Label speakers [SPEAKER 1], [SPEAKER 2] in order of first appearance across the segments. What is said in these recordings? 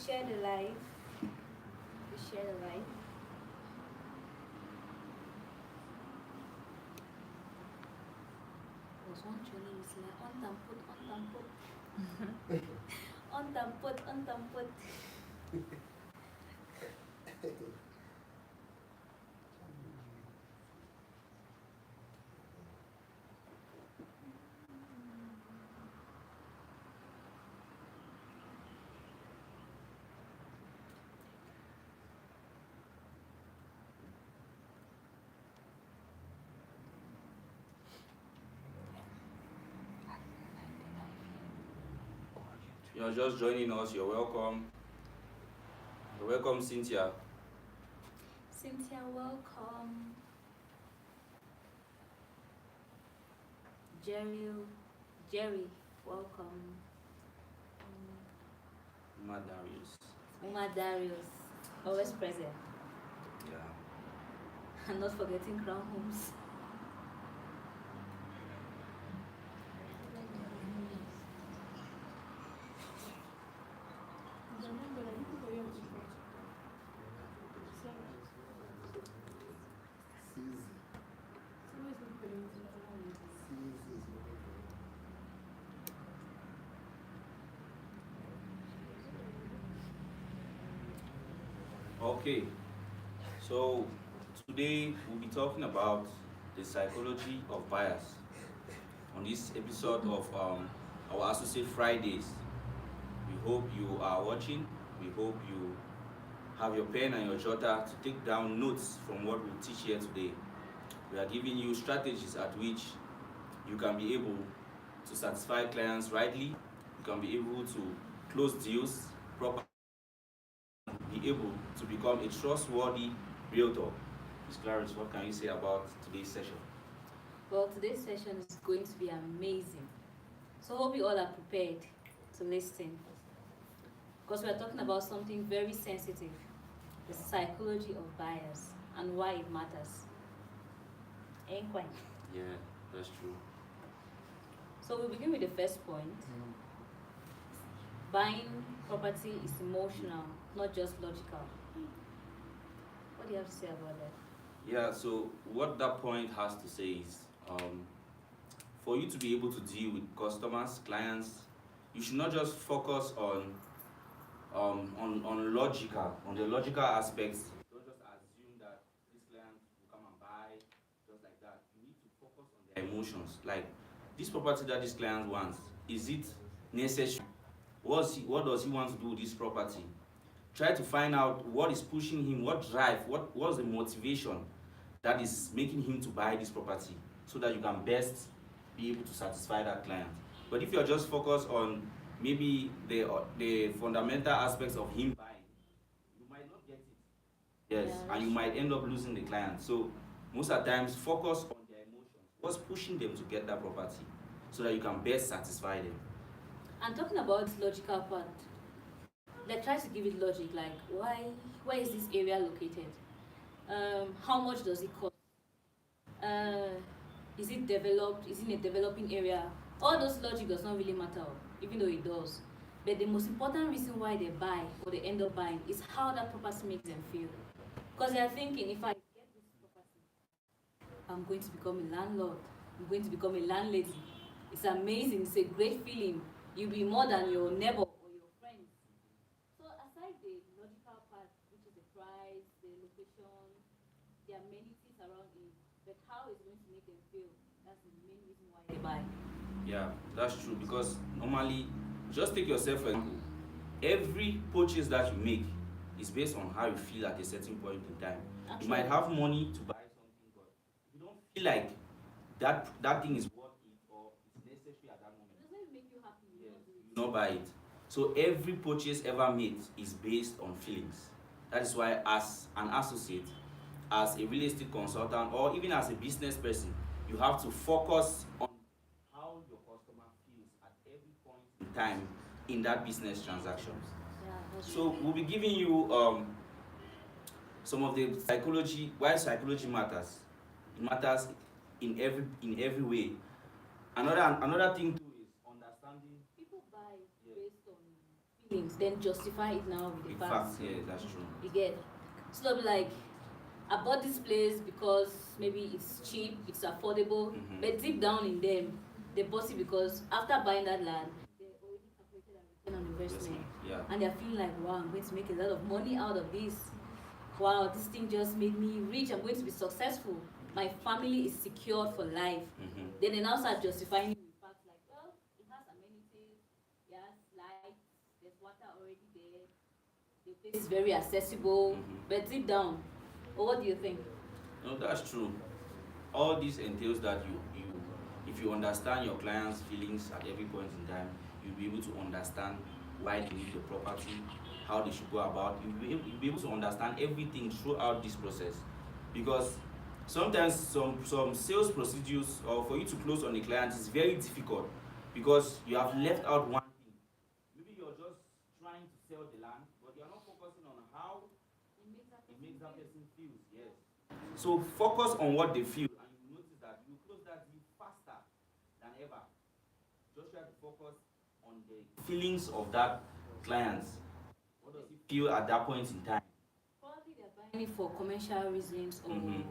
[SPEAKER 1] share the life. We share the life. There's one training is like on tamput, on tamput, on tamput.
[SPEAKER 2] You're just joining us, you're welcome. You're welcome, Cynthia.
[SPEAKER 1] Cynthia, welcome. Jerry, welcome.
[SPEAKER 2] Madarius.
[SPEAKER 1] Uma Darius, always present.
[SPEAKER 2] Yeah.
[SPEAKER 1] And not forgetting Crown Homes.
[SPEAKER 2] Okay, so today we'll be talking about the psychology of bias on this episode of our Associate Fridays. We hope you are watching. We hope you have your pen and your jotter to take down notes from what we teach here today. We are giving you strategies at which you can be able to satisfy clients rightly. You can be able to close deals properly. Be able to become a trustworthy realtor. Ms. Clarice, what can you say about today's session?
[SPEAKER 1] Well, today's session is going to be amazing. So hope you all are prepared to listen. Because we are talking about something very sensitive, the psychology of bias and why it matters. Ain't quite.
[SPEAKER 2] Yeah, that's true.
[SPEAKER 1] So we'll begin with the first point. Buying property is emotional, not just logical. What do you have to say about that?
[SPEAKER 2] Yeah, so what that point has to say is for you to be able to deal with customers, clients, you should not just focus on logical, on the logical aspects. Don't just assume that this client will come and buy just like that. You need to focus on their emotions. Like this property that this client wants, is it necessary? What does he want to do with this property? Try to find out what is pushing him, what's the motivation that is making him to buy this property so that you can best be able to satisfy that client. But if you're just focused on maybe the fundamental aspects of him buying, you might not get it. Yes,
[SPEAKER 1] Yeah,
[SPEAKER 2] and you
[SPEAKER 1] that's
[SPEAKER 2] might end up losing the client. So most of the times, focus on their emotions. What's pushing them to get that property so that you can best satisfy them.
[SPEAKER 1] And talking about the logical part, like try to give it logic, like where is this area located? How much does it cost? Uh, is it developed? Is it in a developing area? All those logic does not really matter, even though it does. But the most important reason why they buy or they end up buying is how that property makes them feel. Because they are thinking, if I get this property, I'm going to become a landlord. I'm going to become a landlady. It's amazing. It's a great feeling. You'll be more than your neighbor or your friends. So aside the logical part, which is the price, the location, the amenities around it, but how it's going to make them feel, that's the main reason why they buy.
[SPEAKER 2] Yeah, that's true because normally, just take yourself for example. Every purchase that you make is based on how you feel at a certain point in time. You might have money to buy something, but if you don't feel like that thing is worth it or it's necessary at that moment,
[SPEAKER 1] It doesn't make you happy, you
[SPEAKER 2] yes,
[SPEAKER 1] not do it.
[SPEAKER 2] you will not buy it. So every purchase ever made is based on feelings. That is why, as an associate, as a real estate consultant, or even as a business person, you have to focus on how your customer feels at every point in time in that business transaction.
[SPEAKER 1] Yeah, that's
[SPEAKER 2] So we'll be giving you some of the psychology, why psychology matters. It matters in every way. Another thing too is understanding.
[SPEAKER 1] people buy
[SPEAKER 2] Yeah.
[SPEAKER 1] based on feelings, then justify it now with the
[SPEAKER 2] In
[SPEAKER 1] facts.
[SPEAKER 2] fact, yeah, that's true.
[SPEAKER 1] You get. So they'll be like, I bought this place because maybe it's cheap, it's affordable,
[SPEAKER 2] Mhm.
[SPEAKER 1] but deep down in them, they bought it because after buying that land, they already calculated a return on investment.
[SPEAKER 2] Yeah.
[SPEAKER 1] And they're feeling like, wow, I'm going to make a lot of money out of this. Wow, this thing just made me rich. I'm going to be successful. My family is secured for life.
[SPEAKER 2] Mhm.
[SPEAKER 1] Then they now start justifying it with facts like, well, it has amenities, it has lights, there's water already there, the place is very accessible.
[SPEAKER 2] Mhm.
[SPEAKER 1] But deep down, or what do you think?
[SPEAKER 2] No, that's true. All this entails that if you understand your client's feelings at every point in time, you'll be able to understand why they need the property, how they should go about. You'll be able to understand everything throughout this process, because sometimes some sales procedures, or for you to close on a client, is very difficult because you have left out one thing. Maybe you're just trying to sell the land, but you're not focusing on how it makes that person feel. Yes. So focus on what they feel, and you notice that you close that deal faster than ever. Just try to focus on the feelings of that client. What does he feel at that point in time?
[SPEAKER 1] Probably they're buying it for commercial reasons or
[SPEAKER 2] Mhm.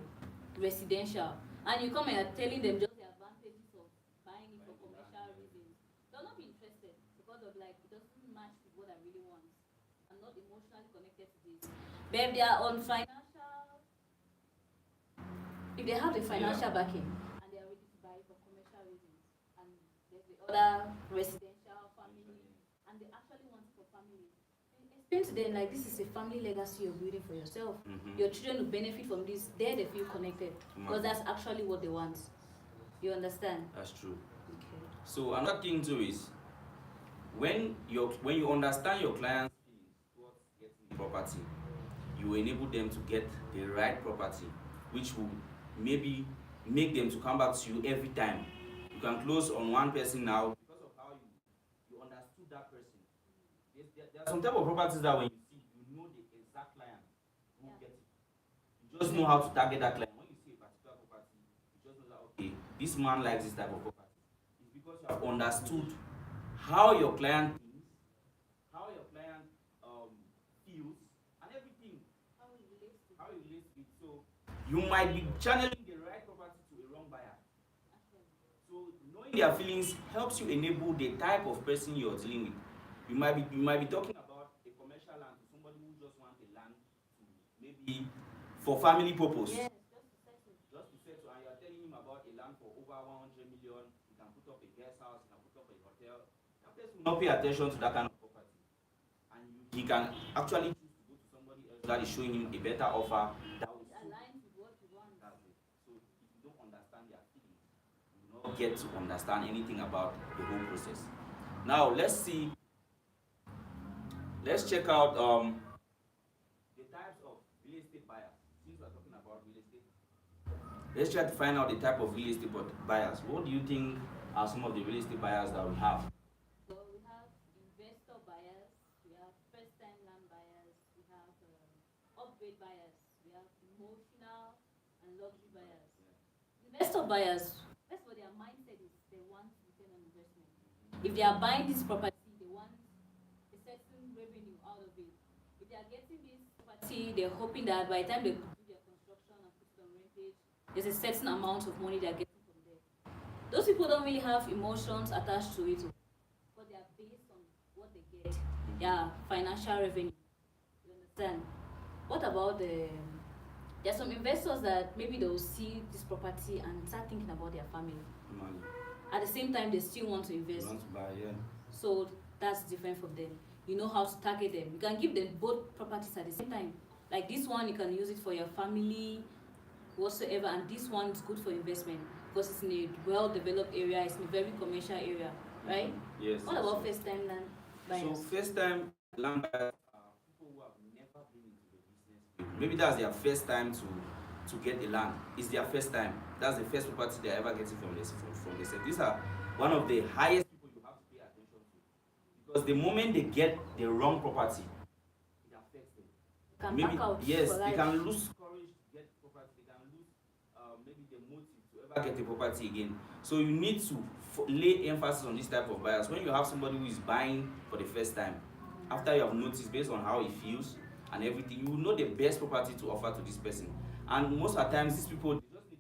[SPEAKER 1] residential. And you come and you're telling them just the advantages of buying it for commercial reasons. They'll not be interested because of like it doesn't match with what I really want. I'm not emotionally connected to this. But if they are on financial, if they have the financial backing and they are ready to buy it for commercial reasons, and there's the other residential family, and they actually want it for family, explain to them like this is a family legacy you're building for yourself.
[SPEAKER 2] Mhm.
[SPEAKER 1] Your children will benefit from this. There they feel connected because that's actually what they want. You understand?
[SPEAKER 2] That's true.
[SPEAKER 1] Okay.
[SPEAKER 2] So another thing too is when you understand your client's feelings towards getting the property, you will enable them to get the right property, which will maybe make them to come back to you every time. You can close on one person now because of how you understood that person. There are some type of properties that when you see, you know the exact client who will get it. You just know how to target that client. When you see a particular property, you just know that okay, this man likes this type of property. It's because you have understood how your client thinks, how your client feels, and everything.
[SPEAKER 1] How it relates to
[SPEAKER 2] How it relates to it. So you might be channeling the right property to a wrong buyer.
[SPEAKER 1] actually.
[SPEAKER 2] So knowing their feelings helps you enable the type of person you're dealing with. You might be talking about a commercial land to somebody who just wants a land to maybe for family purpose.
[SPEAKER 1] Yes, just to settle.
[SPEAKER 2] Just to settle, and you're telling him about a land for over 100 million. You can put up a guest house, you can put up a hotel. That person will not pay attention to that kind of property, and he can actually choose to go to somebody else that is showing him a better offer that will
[SPEAKER 1] It
[SPEAKER 2] suit.
[SPEAKER 1] aligns with what you want.
[SPEAKER 2] That's it. So if you don't understand their feelings, you will not get to understand anything about the whole process. Now let's check out the types of real estate buyers. Since we're talking about real estate, let's try to find out the type of real estate buyers. What do you think are some of the real estate buyers that we have?
[SPEAKER 1] So we have investor buyers, we have first-time land buyers, we have upgrade buyers, we have emotional and luxury buyers. Investor buyers, that's what their mindset is. They want return on investment. If they are buying this property, they want a certain revenue out of it. If they are getting this property, they're hoping that by the time they do their construction and put it on rentage, there's a certain amount of money they're getting from there. Those people don't really have emotions attached to it, but they are based on what they get, their financial revenue. You understand? What about there are some investors that maybe they will see this property and start thinking about their family.
[SPEAKER 2] Money.
[SPEAKER 1] At the same time, they still want to
[SPEAKER 2] You
[SPEAKER 1] invest.
[SPEAKER 2] want to buy, yeah.
[SPEAKER 1] So that's different from them. You know how to target them. You can give them both properties at the same time. Like this one, you can use it for your family, whatsoever, and this one is good for investment because it's in a well-developed area. It's in a very commercial area, right?
[SPEAKER 2] Yes.
[SPEAKER 1] What about first-time land buyers?
[SPEAKER 2] So first time land buyers are people who have never been into the business field. Maybe that's their first time to get a land. It's their first time. That's the first property they're ever getting from this from the set. These are one of the highest people you have to pay attention to. Because the moment they get the wrong property, it affects them.
[SPEAKER 1] Can
[SPEAKER 2] Maybe
[SPEAKER 1] back out
[SPEAKER 2] yes,
[SPEAKER 1] for
[SPEAKER 2] they
[SPEAKER 1] life.
[SPEAKER 2] can lose courage to get property. They can lose maybe the motive to ever get the property again. So you need to lay emphasis on this type of buyers. When you have somebody who is buying for the first time, After you have noticed based on how he feels and everything, you will know the best property to offer to this person. And most of the times, these people, they just need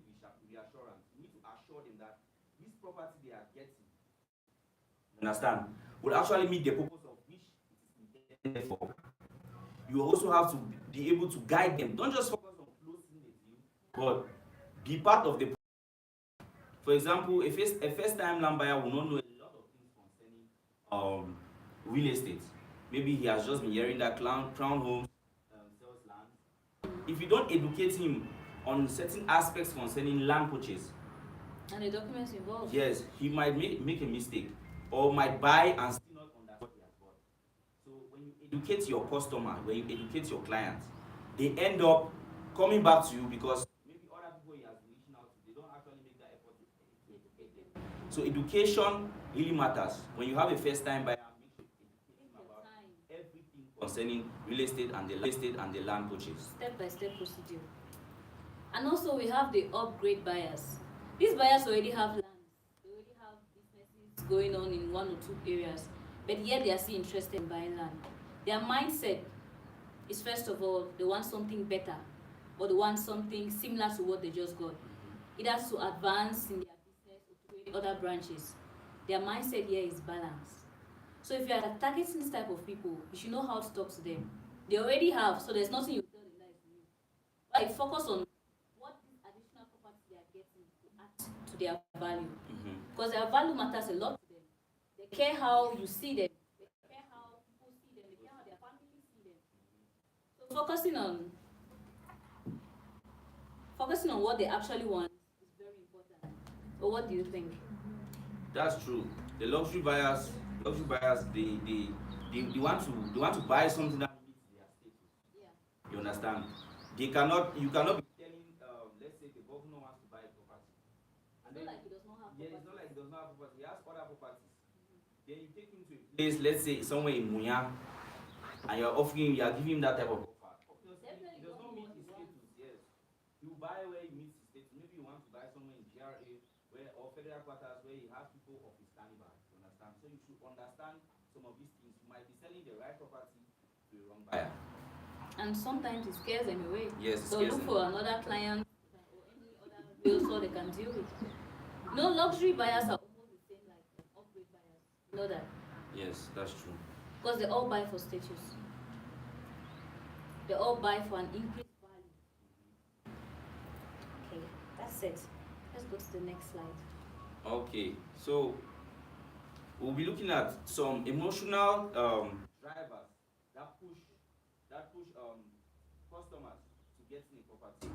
[SPEAKER 2] reassurance. You need to assure them that this property they are getting, you understand, will actually meet the purpose of which it is intended for. You also have to be able to guide them. Don't just focus on closing the deal, but be part of the. For example, a first time land buyer will not know a lot of things concerning real estate. Maybe he has just been hearing that Crown Homes sells land. If you don't educate him on certain aspects concerning land purchase,
[SPEAKER 1] and the documents involved,
[SPEAKER 2] yes, he might make a mistake or might buy and still not understand what he has bought. So when you educate your customer, when you educate your client, they end up coming back to you because maybe other people he has been reaching out to, they don't actually make that effort to educate them. So education really matters. When you have a first time buyer, make sure you educate him about everything concerning real estate and the land purchase.
[SPEAKER 1] Step by step procedure. And also we have the upgrade buyers. These buyers already have land, they already have businesses going on in one or two areas, but yet they are still interested in buying land. Their mindset is, first of all, they want something better, or they want something similar to what they just got. Either to advance in their business or to create other branches. Their mindset here is balance. So if you are targeting this type of people, you should know how to talk to them. They already have, so there's nothing you tell them that is new. Like, focus on what these additional properties they are getting to add to their value. Because their value matters a lot to them. They care how you see them, they care how people see them, they care how their family see them. So focusing on what they actually want is very important. But what do you think?
[SPEAKER 2] That's true. The luxury buyers, they want to buy something that meets their status.
[SPEAKER 1] Yeah.
[SPEAKER 2] You understand? You cannot be telling, let's say the governor wants to buy a property.
[SPEAKER 1] And it's not like he does not have property.
[SPEAKER 2] Yeah, it's not like he does not have property. He has other properties. Then you take him to a place, let's say somewhere in Munya, and you are giving him that type of offer. Obviously, he does not meet his status. Yes, you buy where he meets his status. Maybe you want to buy somewhere in GRA or federal quarters where he has people of his caliber. You understand? So you should understand some of these things. You might be selling the right property to a wrong buyer.
[SPEAKER 1] And sometimes it scares them away.
[SPEAKER 2] Yes,
[SPEAKER 1] they'll look for another client or any other realtor they can deal with. No, luxury buyers are almost the same like upgrade buyers. You know that?
[SPEAKER 2] Yes, that's true.
[SPEAKER 1] Because they all buy for status. They all buy for an increased value. Okay, that's it. Let's go to the next slide.
[SPEAKER 2] Okay, so we'll be looking at some emotional drivers that push customers to get in a property.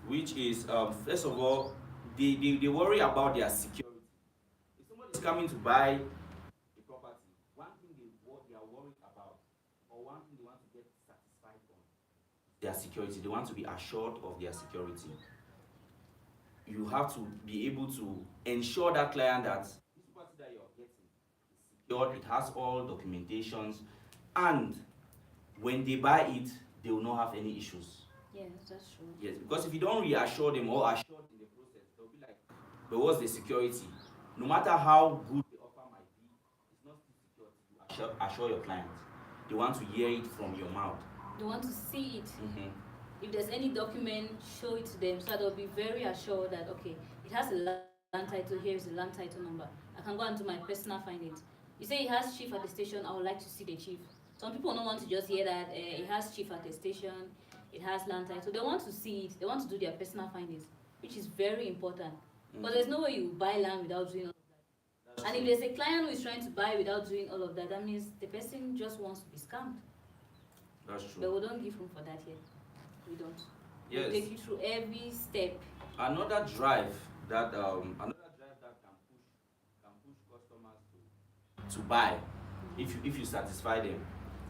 [SPEAKER 2] Which is first of all, they worry about their security. If somebody is coming to buy a property, one thing they are worried about, or one thing they want to get satisfied on, their security. They want to be assured of their security. You have to be able to ensure that client that this property that you're getting is secured, it has all documentations, and when they buy it, they will not have any issues.
[SPEAKER 1] Yes, that's true.
[SPEAKER 2] Yes, because if you don't reassure them or assure in the process, they'll be like, but what's the security? No matter how good the offer might be, it's not still security. You assure your client. They want to hear it from your mouth.
[SPEAKER 1] They want to see it. If there's any document, show it to them so they'll be very assured that, okay, it has a land title, here is the land title number. I can go and do my personal findings. You say it has chief attestation, I would like to see the chief. Some people don't want to just hear that it has chief attestation, it has land title. They want to see it, they want to do their personal findings, which is very important. But there's no way you buy land without doing all of that. And if there's a client who is trying to buy without doing all of that, that means the person just wants to be scammed.
[SPEAKER 2] That's true.
[SPEAKER 1] But we don't give room for that here. We don't.
[SPEAKER 2] Yes.
[SPEAKER 1] We'll take you through every step.
[SPEAKER 2] Another drive that can push customers to buy, if you satisfy them,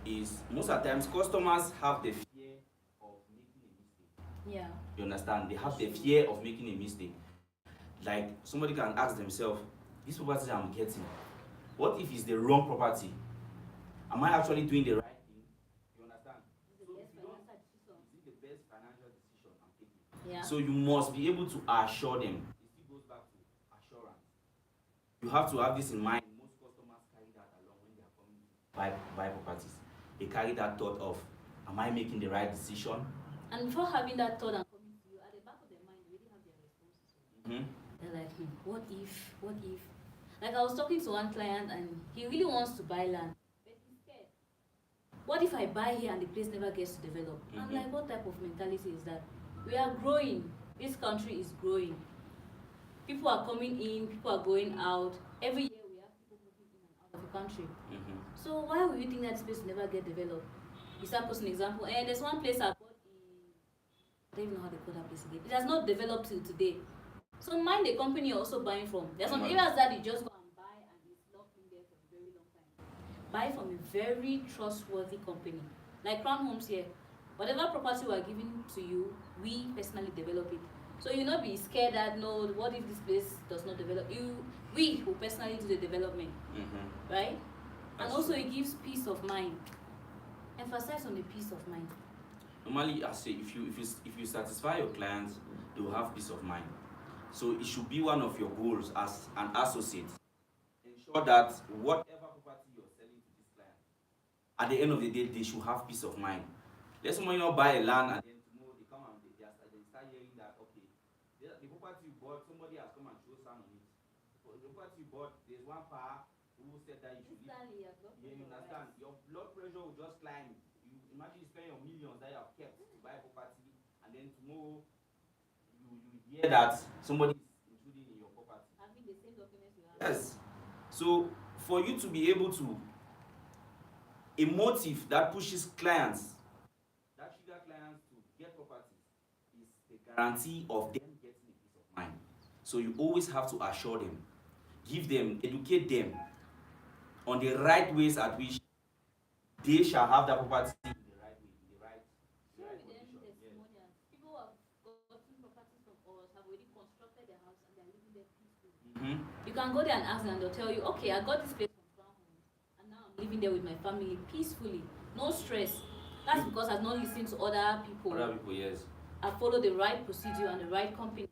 [SPEAKER 2] is most of the times customers have the fear of making a mistake.
[SPEAKER 1] Yeah.
[SPEAKER 2] You understand? They have the fear of making a mistake. Like somebody can ask themselves, this property I'm getting, what if it's the wrong property? Am I actually doing the right thing? You understand? Is it the best financial decision I'm taking?
[SPEAKER 1] Yeah.
[SPEAKER 2] So you must be able to assure them. It still goes back to assurance. You have to have this in mind. Most customers carry that along when they are coming to buy properties. They carry that thought of, am I making the right decision?
[SPEAKER 1] And before having that thought and coming to you, at the back of their mind, they already have their responses.
[SPEAKER 2] Mm-hmm.
[SPEAKER 1] They're like, what if? What if? Like I was talking to one client and he really wants to buy land, but he's scared. What if I buy here and the place never gets to develop? I'm like, what type of mentality is that? We are growing. This country is growing. People are coming in, people are going out. Every year we have people moving in and out of the country. So why would you think that space will never get developed? You start posting an example. And there's one place I bought I don't even know how they call that place again. It has not developed till today. So mind the company you're also buying from. There's some areas that you just go and buy and it's locked in there for a very long time. Buy from a very trustworthy company. Like Crown Homes here. Whatever property we are giving to you, we personally develop it. So you'll not be scared that no, what if this place does not develop? We will personally do the development. Right? And also it gives peace of mind. Emphasize on the peace of mind.
[SPEAKER 2] Normally, I say if you satisfy your clients, they will have peace of mind. So it should be one of your goals as an associate. Ensure that whatever property you're selling to this client, at the end of the day, they should have peace of mind. Let somebody not buy a land and then tomorrow they come and they start hearing that okay, the property you bought, somebody has come and show sand on it. The property you bought, there's one power who said that you should leave. You understand? Your blood pressure will just climb. You imagine you spend your millions that you have kept to buy property, and then tomorrow you hear that somebody is intruding in your property.
[SPEAKER 1] Having the same documents you have.
[SPEAKER 2] Yes. So for you to be able to a motive that pushes clients, that trigger clients to get properties, is the guarantee of them getting a peace of mind. So you always have to assure them, give them, educate them on the right ways at which they shall have that property in the right way, in the right condition.
[SPEAKER 1] Testimonials. People who have gotten properties from us have already constructed their house and they're living there peacefully. You can go there and ask them and they'll tell you, okay, I got this place from Crown Homes and now I'm living there with my family peacefully, no stress. That's because I've not listened to other people.
[SPEAKER 2] Yes.
[SPEAKER 1] I follow the right procedure and the right company.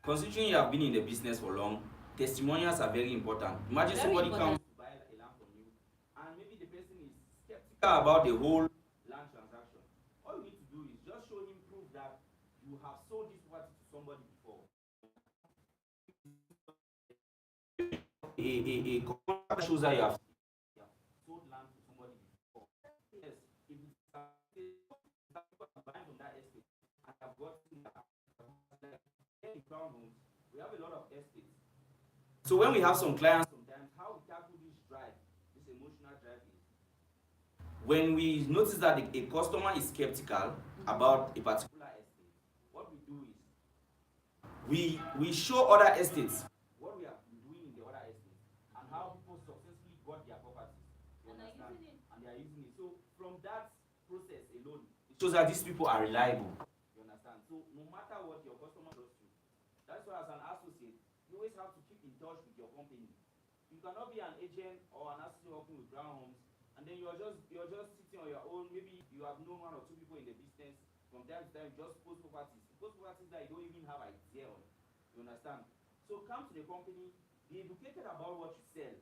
[SPEAKER 2] Considering you have been in the business for long, testimonials are very important. Imagine very somebody important. Comes to buy a land from you, and maybe the person is skeptical about the whole land transaction. All you need to do is just show him proof that you have sold this property to somebody before. A contract shows that you have sold land to somebody before. Yes, if it's buying from that estate and have gotten in Crown Homes, we have a lot of estates. So when we have some clients, sometimes how we tackle this drive, this emotional drive, is when we notice that a customer is skeptical about a particular estate, what we do is we show other estates what we have been doing in the other estates and how people successfully got their properties. You understand? And they are using it. So from that process alone, it shows that these people are reliable. You understand? So no matter what, your customer does you. That's why as an associate, you always have to keep in touch with your company. You cannot be an agent or an associate working with Crown Homes and then you're just sitting on your own. Maybe you have known one or two people in the business. From time to time, you just post properties. Post properties that you don't even have idea on. You understand? So come to the company, be educated about what you sell,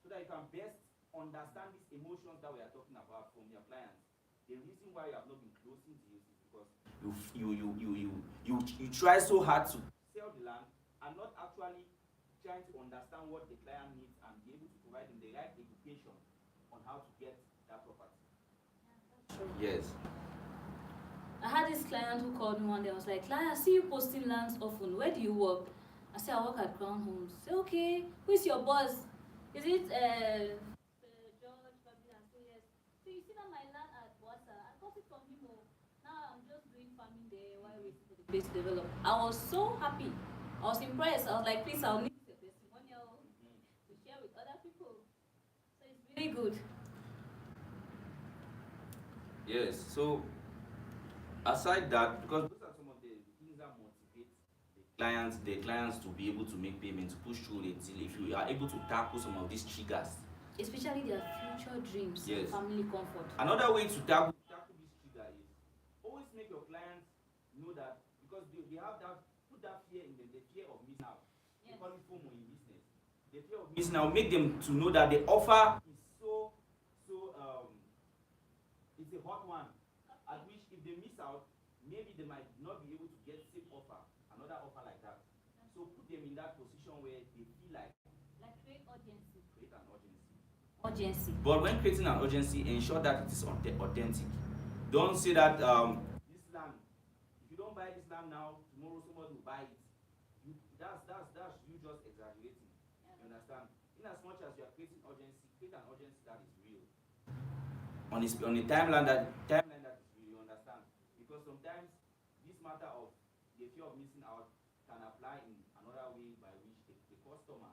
[SPEAKER 2] so that you can best understand these emotions that we are talking about from your clients. The reason why you have not been closing deals is because you try so hard to sell the land and not actually trying to understand what the client needs and be able to provide them the right education on how to get that property. Yes.
[SPEAKER 1] I had this client who called me one day. I was like, "Client, I see you posting lands often. Where do you work?" I said, "I work at Crown Homes." I said, "Okay, who is your boss? Is it George Babila?" I said, "Yes." So you see that my land at Boasa, I got it from him. Now I'm just doing farming there while waiting for the place to develop. I was so happy. I was impressed. I was like, "Please, I'll need your testimonial to share with other people." So it's really good.
[SPEAKER 2] Yes. So aside that, because those are some of the things that motivate the clients to be able to make payments, to push through the deal. If you are able to tackle some of these triggers,
[SPEAKER 1] especially their future dreams,
[SPEAKER 2] yes,
[SPEAKER 1] family comfort.
[SPEAKER 2] Another way to tackle this trigger is always make your clients know that, because they have that, put that fear in them, the fear of missing out. Yes. They call it FOMO in business. the fear of missing out, make them to know that the offer is so it's a hot one. At which if they miss out, maybe they might not be able to get same offer, another offer like that. So put them in that position where they feel like
[SPEAKER 1] create urgency.
[SPEAKER 2] create an urgency.
[SPEAKER 1] Urgency.
[SPEAKER 2] But when creating an urgency, ensure that it is authentic. Don't say that this land, if you don't buy this land now, tomorrow somebody will buy it. That's you just exaggerating. Yeah. You understand? In as much as you are creating urgency, create an urgency that is real. On a timeline that is real, you understand? Because sometimes this matter of the fear of missing out can apply in another way by which the customer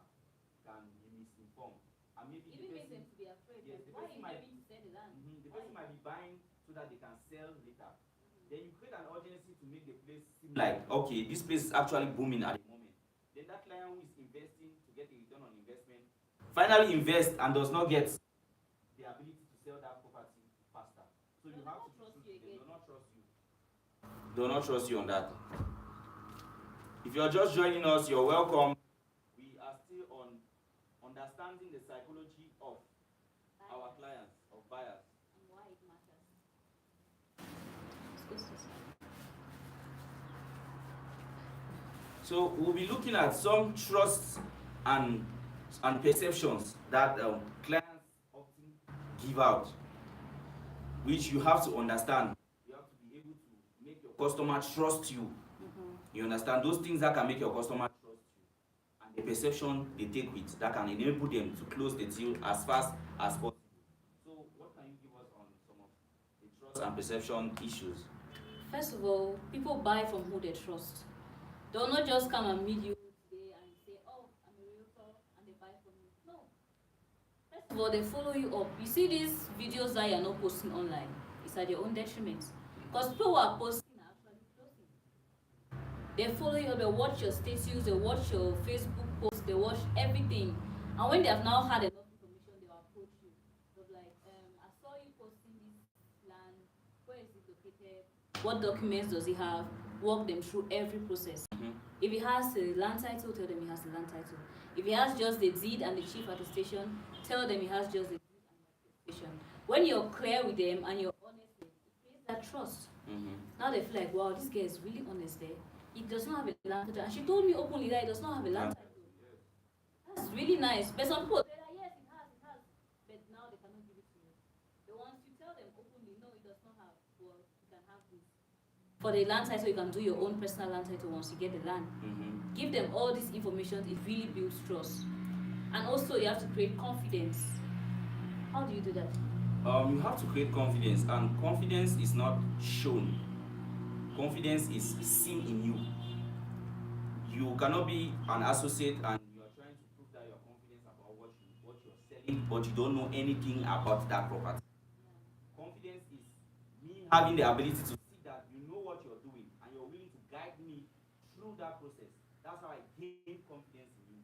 [SPEAKER 2] can be misinformed. And maybe
[SPEAKER 1] it makes them to be afraid.
[SPEAKER 2] Yes,
[SPEAKER 1] why are you having to sell the land?
[SPEAKER 2] The person might be buying so that they can sell later. Then you create an urgency to make the place seem like, okay, this place is actually booming at the moment. Then that client who is investing to get a return on investment finally invests and does not get the ability to sell that property faster. So you have to trust you again. They do not trust you. Do not trust you on that. If you are just joining us, you're welcome. We are still on understanding the psychology of our clients, of buyers.
[SPEAKER 1] And why it matters.
[SPEAKER 2] So we'll be looking at some trusts and perceptions that clients often give out, which you have to understand. You have to be able to make your customer trust you. You understand? Those things that can make your customer trust you, and the perception they take with that can enable them to close the deal as fast as possible. So what can you give us on some of the trust and perception issues?
[SPEAKER 1] First of all, people buy from who they trust. They'll not just come and meet you today and say, oh, I'm a realtor, and they buy from you. No. First of all, they follow you up. You see these videos that you're not posting online, it's at your own detriment. Because people who are posting are actually closing. They follow you up, they watch your status, they watch your Facebook posts, they watch everything. And when they have now had enough information, they will approach you. They'll be like, I saw you posting this land, where is it located? What documents does he have? Walk them through every process. If he has a land title, tell them he has a land title. If he has just the deed and the chief attestation, tell them he has just the deed and the attestation. When you're clear with them and you're honest, it creates that trust. Now they feel like, wow, this guy is really honest there. He does not have a land title. And she told me openly that he does not have a land title. That's really nice. But some people say that, yes, it has. But now they cannot give it to you. The ones you tell them openly, no, it does not have. Well, you can have this. For the land title, you can do your own personal land title once you get the land. Give them all this information, it really builds trust. And also, you have to create confidence. How do you do that?
[SPEAKER 2] You have to create confidence, and confidence is not shown. Confidence is seen in you. You cannot be an associate and you are trying to prove that you are confident about what you're selling, but you don't know anything about that property. Confidence is me having the ability to see that you know what you're doing and you're willing to guide me through that process. That's how I gain confidence in you.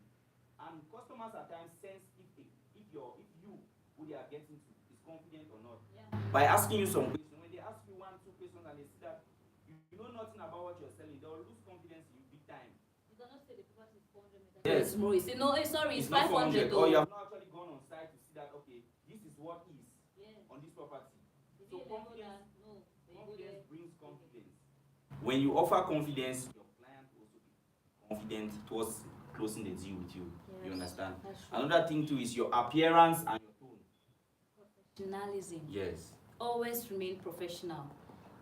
[SPEAKER 2] And customers at times sense if you who they are getting to is confident or not. By asking you some questions. When they ask you 1, 2 questions and they see that you know nothing about what you're selling, they'll lose confidence in you big time.
[SPEAKER 1] You cannot say the property is 400 meters. Yes. Tomorrow you say, no, sorry, it's 500.
[SPEAKER 2] Or you have not actually gone on site to see that, okay, this is what is on this property. So confidence brings confidence. When you offer confidence, your client also be confident towards closing the deal with you. Yes, you understand? Another thing too is your appearance and your tone.
[SPEAKER 1] Professionalism.
[SPEAKER 2] Yes.
[SPEAKER 1] Always remain professional.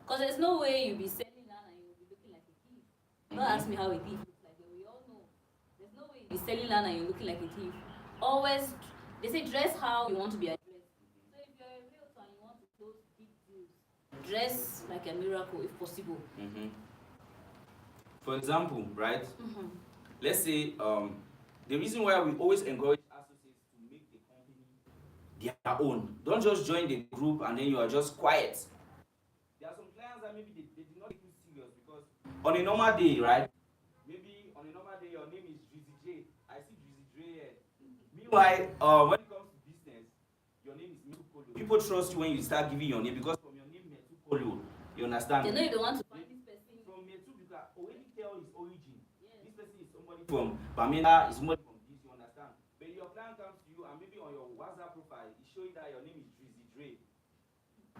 [SPEAKER 1] Because there's no way you'll be selling land and you'll be looking like a thief. Don't ask me how a thief looks like. We all know. There's no way you'll be selling land and you're looking like a thief. Always, they say dress how you want to be addressed. So if you're a realtor and you want to close big deals, dress like a miracle if possible.
[SPEAKER 2] For example, right? Let's say the reason why we always encourage associates to make the company their own. Don't just join the group and then you are just quiet. There are some clients that maybe they did not take you serious because on a normal day, right? Maybe on a normal day your name is Drizzy J. I see Drizzy J here. Meanwhile, when it comes to business, your name is Metu Kolo. People trust you when you start giving your name because from your name Metu Kolo, you understand?
[SPEAKER 1] They know you don't want to find this person.
[SPEAKER 2] From Metu, you can already tell his origin. This person is somebody from Bamenda, is somebody from this, you understand? But you your client comes to you and maybe on your WhatsApp profile, it's showing that your name is Drizzy Dre.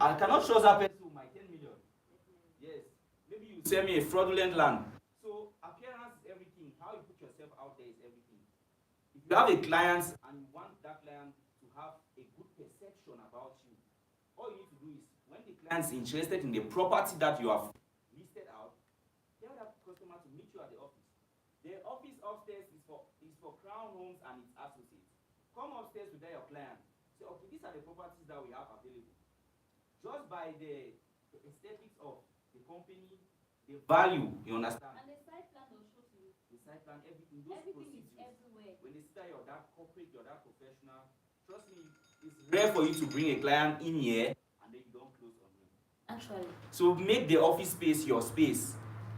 [SPEAKER 2] I cannot trust that person with my 10 million. Yes. Maybe you sell me a fraudulent land. So appearance is everything. How you put yourself out there is everything. If you have a client and you want that client to have a good perception about you, all you need to do is when the client is interested in the property that you have listed out, tell that customer to meet you at the office. The office upstairs is for Crown Homes and its associates. Come upstairs with your client. Say, okay, these are the properties that we have available. Just by the aesthetics of the company, the value, you understand?
[SPEAKER 1] And the site plan will show to you.
[SPEAKER 2] The site plan, everything, those
[SPEAKER 1] Everything is
[SPEAKER 2] procedures.
[SPEAKER 1] everywhere.
[SPEAKER 2] When they see that you're that corporate, you're that professional, trust me, it's rare for you to bring a client in here and then you don't close on him.
[SPEAKER 1] Actually.
[SPEAKER 2] So make the office space your space.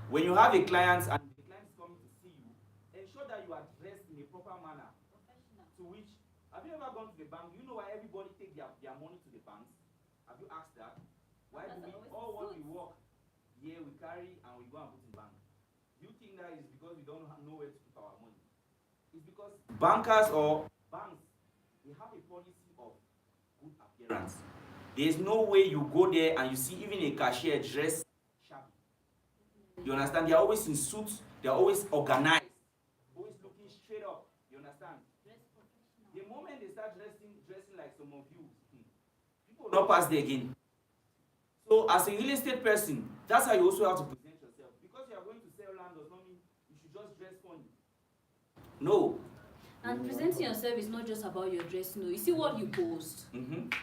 [SPEAKER 2] When you have a client and the client is coming to see you, ensure that you are dressed in a proper manner.
[SPEAKER 1] Professional.
[SPEAKER 2] To which, have you ever gone to the bank? You know why everybody take their money to the banks? Have you asked that? Why do we all want we work here, we carry and we go and put in bank? You think that is because we don't know where to keep our money? It's because bankers or banks, they have a policy of good appearance. There's no way you go there and you see even a cashier dressed shabby. You understand? They're always in suits, they're always organized, always looking straight up. You understand?
[SPEAKER 1] Dress professional.
[SPEAKER 2] The moment they start dressing like some of you, people will not pass there again. So as a real estate person, that's how you also have to present yourself. Because you are going to sell land does not mean you should just dress funny. No.
[SPEAKER 1] And presenting yourself is not just about your dressing. No. You see what you post,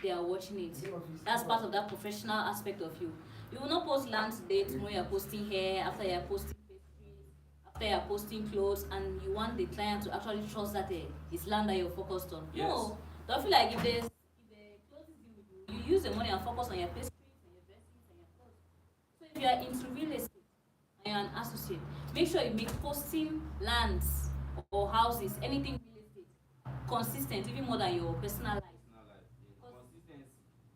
[SPEAKER 1] they are watching it. That's part of that professional aspect of you. You will not post land today, tomorrow you're posting hair, after you're posting pastries, after you're posting clothes, and you want the client to actually trust that it's land that you're focused on.
[SPEAKER 2] Yes.
[SPEAKER 1] No. Don't feel like if the clothes is with you, you use the money and focus on your pastries and your dressings and your clothes. So if you are into real estate and you're an associate, make sure you make posting lands or houses, anything real estate, consistent, even more than your personal life.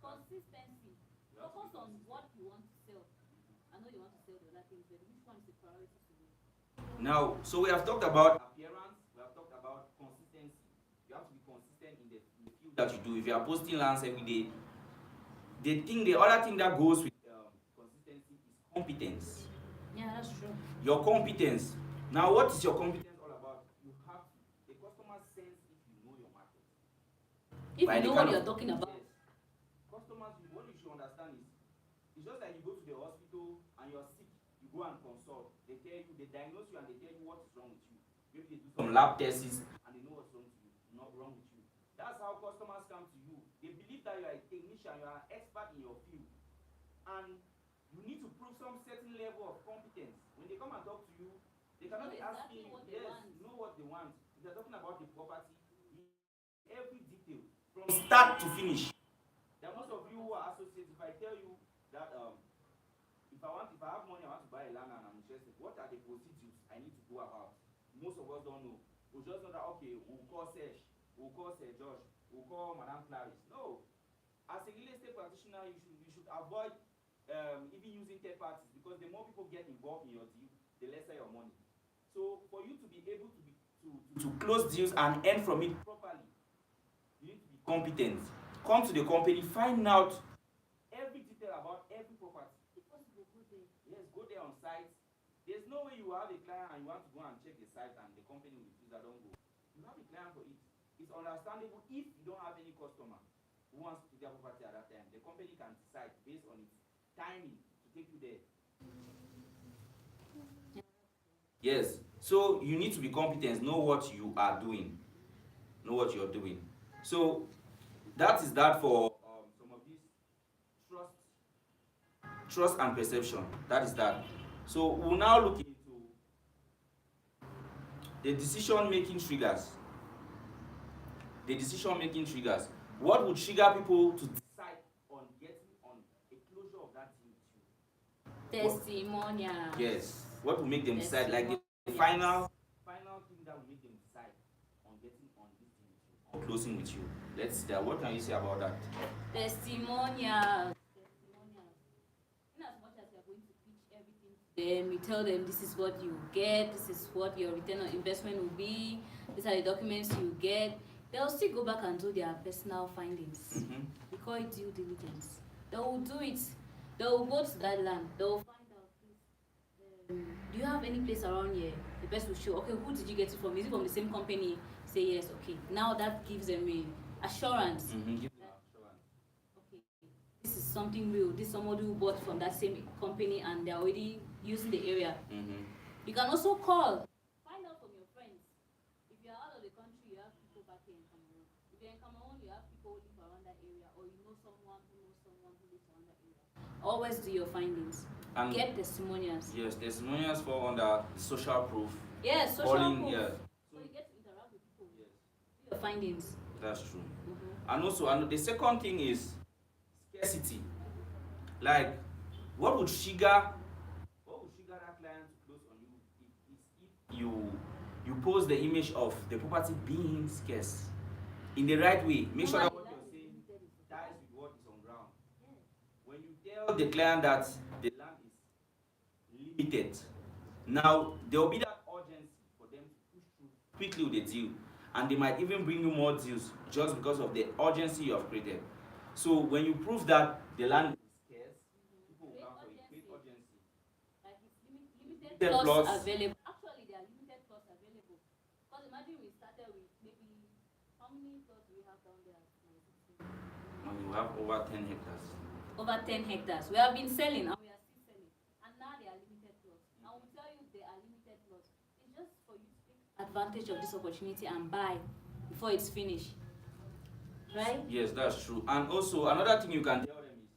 [SPEAKER 1] Consistency. Focus on what you want to sell. I know you want to sell the other things, but which one is the priority to you?
[SPEAKER 2] Now, so we have talked about appearance, we have talked about consistency. You have to be consistent in the field that you do. If you are posting lands every day, the other thing that goes with consistency is competence.
[SPEAKER 1] Yeah, that's true.
[SPEAKER 2] Your competence. Now, what is your competence all about? You have a customer sense if you know your market.
[SPEAKER 1] If you know what you're talking about.
[SPEAKER 2] Yes. Customers, what you should understand is, it's just like you go to the hospital and you're sick, you go and consult. They diagnose you and they tell you what is wrong with you. Maybe they do some lab tests and they know what's wrong with you, not wrong with you. That's how customers come to you. They believe that you are a technician, you are an expert in your field. And you need to prove some certain level of competence. When they come and talk to you, they cannot be asking you, know what they want. If they're talking about the property, every detail, from start to finish. There are most of you who are associates. If I tell you that if I have money, I want to buy a land and I'm interested, what are the procedures I need to go about? Most of us don't know. We just know that, okay, we'll call Serge, we'll call Sir Josh, we'll call Madame Clarice. No. As a real estate practitioner, you should avoid even using third parties, because the more people get involved in your deal, the lesser your money. So for you to be able to close deals and earn from it properly, you need to be competent. Come to the company, find out every detail about every property.
[SPEAKER 1] If possible, go there.
[SPEAKER 2] Yes, go there on site. There's no way you have a client and you want to go and check the site and the company will refuse that, don't go. You have a client for it. It's understandable if you don't have any customer who wants to put their property at that time. The company can decide based on its timing to take you there. Yes, so you need to be competent, know what you are doing. Know what you're doing. So that is that for some of these trust and perception. That is that. So we'll now look into the decision-making triggers. The decision-making triggers. What would trigger people to decide on getting on a closure of that deal with you?
[SPEAKER 1] Testimonial.
[SPEAKER 2] Yes. What will make them decide? Like the final thing that will make them decide on getting on this deal with you, on closing with you. Let's see that. What can you say about that?
[SPEAKER 1] Testimonials. In as much as you're going to pitch everything to them, you tell them this is what you get, this is what your return on investment will be, these are the documents you get. they'll still go back and do their personal findings.
[SPEAKER 2] Mm-hmm.
[SPEAKER 1] We call it due diligence. They will do it. They will go to that land. They will find out, please, do you have any place around here? The person will show, okay, who did you get it from? Is it from the same company? Say yes, okay. Now that gives them a assurance.
[SPEAKER 2] Mm-hmm. Give them assurance.
[SPEAKER 1] Okay, this is something real. This is somebody who bought from that same company and they're already using the area.
[SPEAKER 2] Mm-hmm.
[SPEAKER 1] You can also call. Find out from your friends. If you're out of the country, you have people back here in Cameroon. If you're in Cameroon, you have people who live around that area, or you know someone who knows someone who lives around that area. Always do your findings.
[SPEAKER 2] And
[SPEAKER 1] get testimonials.
[SPEAKER 2] yes, testimonials fall under social proof.
[SPEAKER 1] Yes, social
[SPEAKER 2] Calling,
[SPEAKER 1] proof.
[SPEAKER 2] yeah.
[SPEAKER 1] So you get to interact with people.
[SPEAKER 2] Yes.
[SPEAKER 1] Do your findings.
[SPEAKER 2] That's true.
[SPEAKER 1] Mm-hmm.
[SPEAKER 2] And also, the second thing is scarcity. Like, what would trigger that client to close on you if you pose the image of the property being scarce in the right way. Make sure that what you're saying ties with what is on ground. When you tell the client that the land is limited, now there will be that urgency for them to push through quickly with the deal, and they might even bring you more deals just because of the urgency you have created. So when you prove that the land is scarce, people will come for it. Create urgency.
[SPEAKER 1] Like it's limited plots available. Actually, there are limited plots available. Because imagine we started with maybe how many plots do we have down there?
[SPEAKER 2] And we have over 10 hectares.
[SPEAKER 1] Over 10 hectares. We have been selling and we are still selling. And now they are limited plots. And we tell you they are limited plots. It's just for you to take advantage of this opportunity and buy before it's finished. Right?
[SPEAKER 2] Yes, that's true. And also, another thing you can tell them is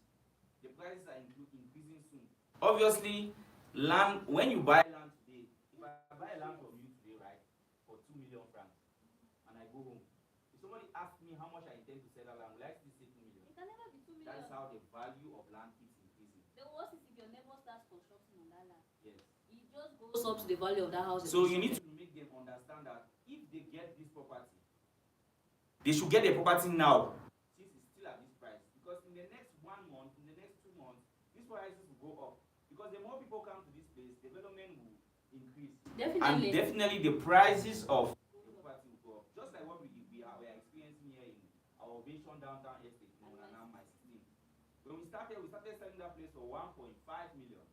[SPEAKER 2] the prices are increasing soon. Obviously, land, when you buy land today, if I buy land from you today, right, for 2 million francs, and I go home, if somebody asks me how much I intend to sell that land, will I still say 2 million?
[SPEAKER 1] It can never be 2 million.
[SPEAKER 2] That is how the value of land keeps increasing.
[SPEAKER 1] The worst is if your neighbor starts constructing on that land.
[SPEAKER 2] Yes.
[SPEAKER 1] It just goes up to the value of that house.
[SPEAKER 2] So you need to make them understand that if they get this property, they should get the property now, since it's still at this price. Because in the next 1 month, in the next 2 months, these prices will go up. Because the more people come to this place, development will increase.
[SPEAKER 1] Definitely.
[SPEAKER 2] And definitely the prices of the property will go up. Just like what we are experiencing here in our Ovation downtown estate in Onana, my 16. When we started selling that place for 1.5 million.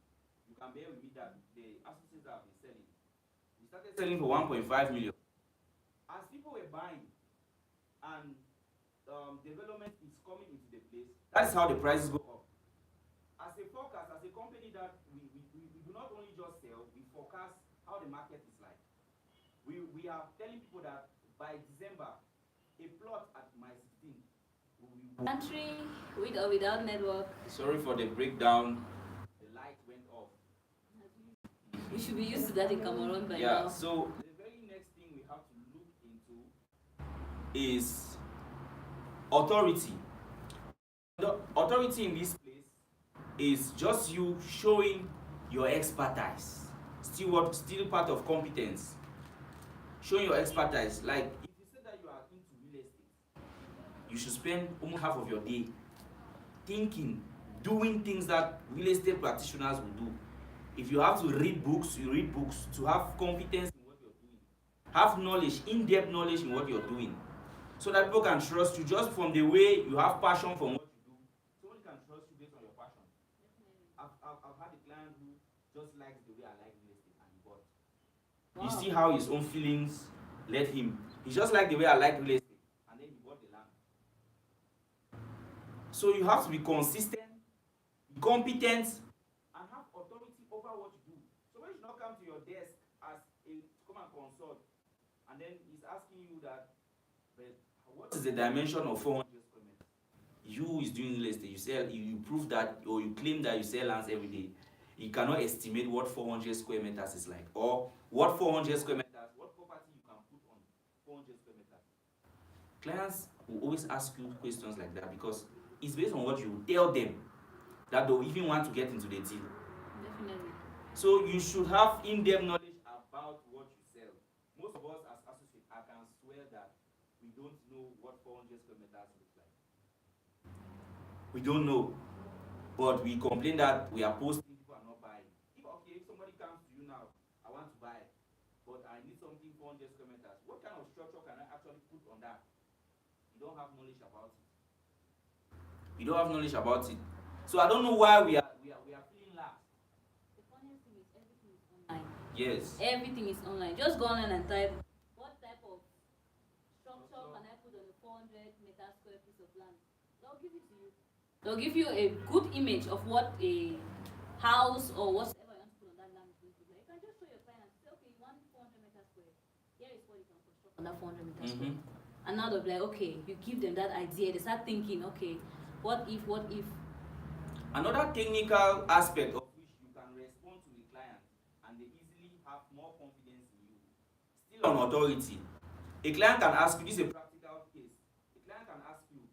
[SPEAKER 2] You can bear with me that the associates have been selling. We started selling for 1.5 million. As people were buying, and development is coming into the place, that is how the prices go up. As a forecast, as a company that we do not only just sell, we forecast how the market is like. We are telling people that by December, a plot at my 16 will
[SPEAKER 1] country with or without network.
[SPEAKER 2] Sorry for the breakdown. The light went off.
[SPEAKER 1] We should be used to that in Cameroon by
[SPEAKER 2] Yeah,
[SPEAKER 1] now.
[SPEAKER 2] so the very next thing we have to look into is authority. The authority in this place is just you showing your expertise. Still part of competence. Showing your expertise. Like if you say that you are into real estate, you should spend almost half of your day thinking, doing things that real estate practitioners will do. If you have to read books, you read books to have competence in what you're doing. Have knowledge, in-depth knowledge in what you're doing. So that people can trust you just from the way you have passion for what you do. Someone can trust you based on your passion. I've had a client who just likes the way I like real estate and he bought. Wow. You see how his own feelings led him. He just liked the way I like real estate and then he bought the land. So you have to be consistent, competent, and have authority over what you do. Somebody should not come to your desk as a come and consult, and then he's asking you that, but what is the dimension of 400 square meters? You is doing real estate. You sell. You prove that, or you claim that you sell lands every day. You cannot estimate what 400 square meters is like, or what 400 square meters, what property you can put on 400 square meters. Clients will always ask you questions like that because it's based on what you tell them that they'll even want to get into the deal.
[SPEAKER 1] Definitely.
[SPEAKER 2] So you should have in-depth knowledge about what you sell. Most of us as associates, I can swear that we don't know what 400 square meters looks like. We don't know. But we complain that we are posting, people are not buying. If somebody comes to you now, I want to buy, but I need something 400 square meters. What kind of structure can I actually put on that you don't have knowledge about it. You don't have knowledge about it. So I don't know why we are feeling lax.
[SPEAKER 1] The funniest thing is everything is online.
[SPEAKER 2] Yes.
[SPEAKER 1] Everything is online. Just go online and type what type of structure can I put on a 400 meter square piece of land. They'll give it to you. They'll give you a good image of what a house or whatever you want to put on that land is going to be like. You can just show your client and say, okay, you want 400 meter square. Here is what you can construct on that 400 meter square. And now they'll be like, okay, you give them that idea. They start thinking, okay, what if, what if?
[SPEAKER 2] Another technical aspect of which you can respond to the client and they easily have more confidence in you. Still on authority. A client can ask you, this is a practical case. A client can ask you,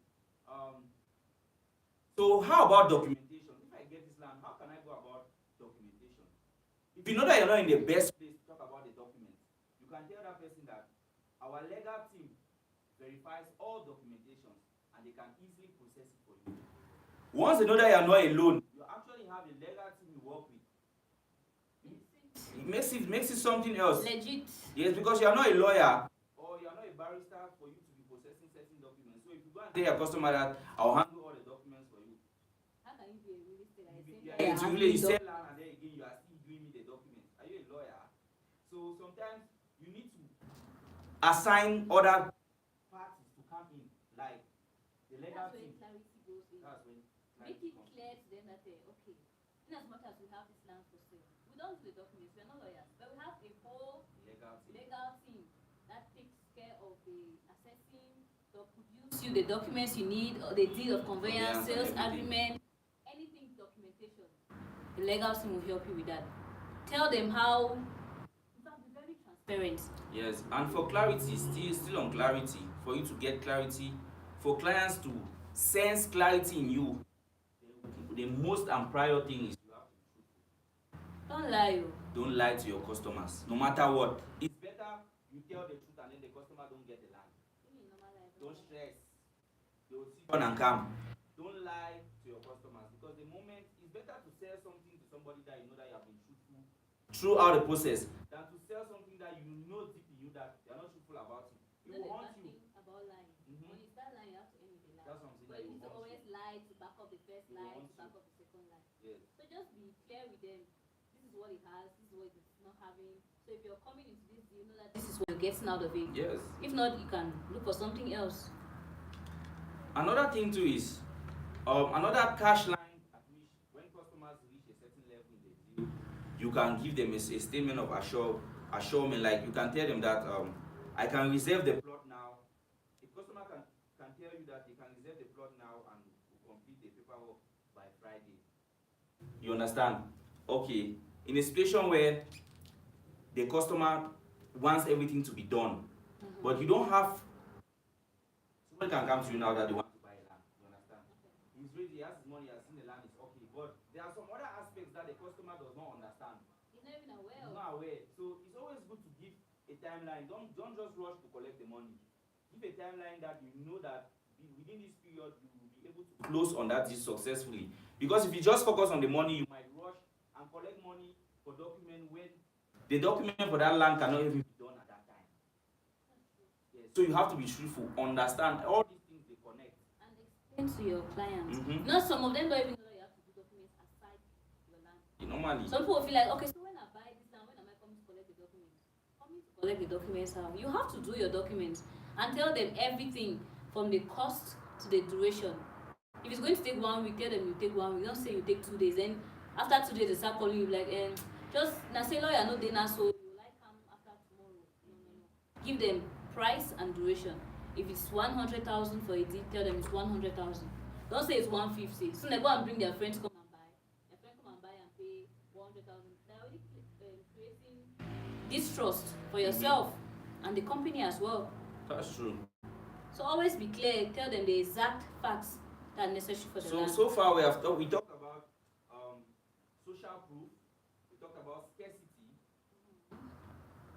[SPEAKER 2] so how about documentation? If I get this land, how can I go about documentation? If you know that you're not in the best place to talk about the documents, you can tell that person that our legal team verifies all documentations and they can easily process it for you. Once they know that you're not alone, you actually have a legal team you work with. It makes it something else.
[SPEAKER 1] Legit.
[SPEAKER 2] Yes, because you're not a lawyer or you're not a barrister for you to be processing certain documents. So if you go and tell your customer that I'll handle all the documents for you,
[SPEAKER 1] how can you be a real estate agent?
[SPEAKER 2] You sell land and then again you are still doing me the documents. Are you a lawyer? So sometimes you need to assign other parties to come in, like the legal team.
[SPEAKER 1] Clarity goes in.
[SPEAKER 2] That's when
[SPEAKER 1] make it clear to them that okay, in as much as we have this land for sale, we don't do the documents, we're not lawyers, but we have a whole legal team that takes care of the assessing, they'll produce you the documents you need, or the deed of conveyance, sales agreement, anything documentation. The legal team will help you with that. Tell them how, in fact, be very transparent.
[SPEAKER 2] Yes, and for clarity, still on clarity, for you to get clarity, for clients to sense clarity in you, the most and prior thing is you have to be truthful.
[SPEAKER 1] Don't lie.
[SPEAKER 2] Don't lie to your customers, no matter what. It's better you tell the truth and then the customer don't get the land. Don't stress. They will sit down and calm. Don't lie to your customers because the moment it's better to sell something to somebody that you know that you have been truthful throughout the process than to sell something that you know deep in you that they are not truthful about it. It will haunt you.
[SPEAKER 1] About lying. When you start lying, you have to end with a lie.
[SPEAKER 2] That's what I'm saying.
[SPEAKER 1] But you need to always lie to back up the first lie, to back up the second lie.
[SPEAKER 2] Yes.
[SPEAKER 1] So just be clear with them. This is what it has, this is what it's not having. So if you're coming into this, you know that this is what you're getting out of it.
[SPEAKER 2] Yes.
[SPEAKER 1] If not, you can look for something else.
[SPEAKER 2] Another thing too is another cash line at which when customers reach a certain level in the deal, you can give them a statement of assurement, like you can tell them that I can reserve the plot now. The customer can tell you that they can reserve the plot now and will complete the paperwork by Friday. You understand? Okay. In a situation where the customer wants everything to be done, but you don't have, somebody can come to you now that they want to buy land. You understand? He's ready, he has his money, he has seen the land, is okay. But there are some other aspects that the customer does not understand.
[SPEAKER 1] He's not even aware.
[SPEAKER 2] He's not aware. So it's always good to give a timeline. Don't just rush to collect the money. Give a timeline that you know that within this period you will be able to close on that deal successfully. Because if you just focus on the money, you might rush and collect money for document when the document for that land cannot even be done at that time. Yes. So you have to be truthful, understand all these things, they connect.
[SPEAKER 1] And explain to your clients. Not some of them don't even know that you have to do documents aside your land.
[SPEAKER 2] Normally.
[SPEAKER 1] Some people feel like, okay, so when I buy this land, when am I coming to collect the documents? Coming to collect the documents how? You have to do your documents and tell them everything from the cost to the duration. If it's going to take 1 week, tell them you take 1 week. Don't say you take 2 days. Then after 2 days, they start calling you like, just now say lawyer no day now, so you like come after tomorrow. No. Give them price and duration. If it's 100,000 for a deal, tell them it's 100,000. Don't say it's 150. So they go and bring their friends come and buy. Their friend come and buy and pay 100,000. They're already creating distrust for yourself and the company as well.
[SPEAKER 2] That's true.
[SPEAKER 1] So always be clear. Tell them the exact facts that are necessary for the land.
[SPEAKER 2] So far we talked about social proof. We talked about scarcity.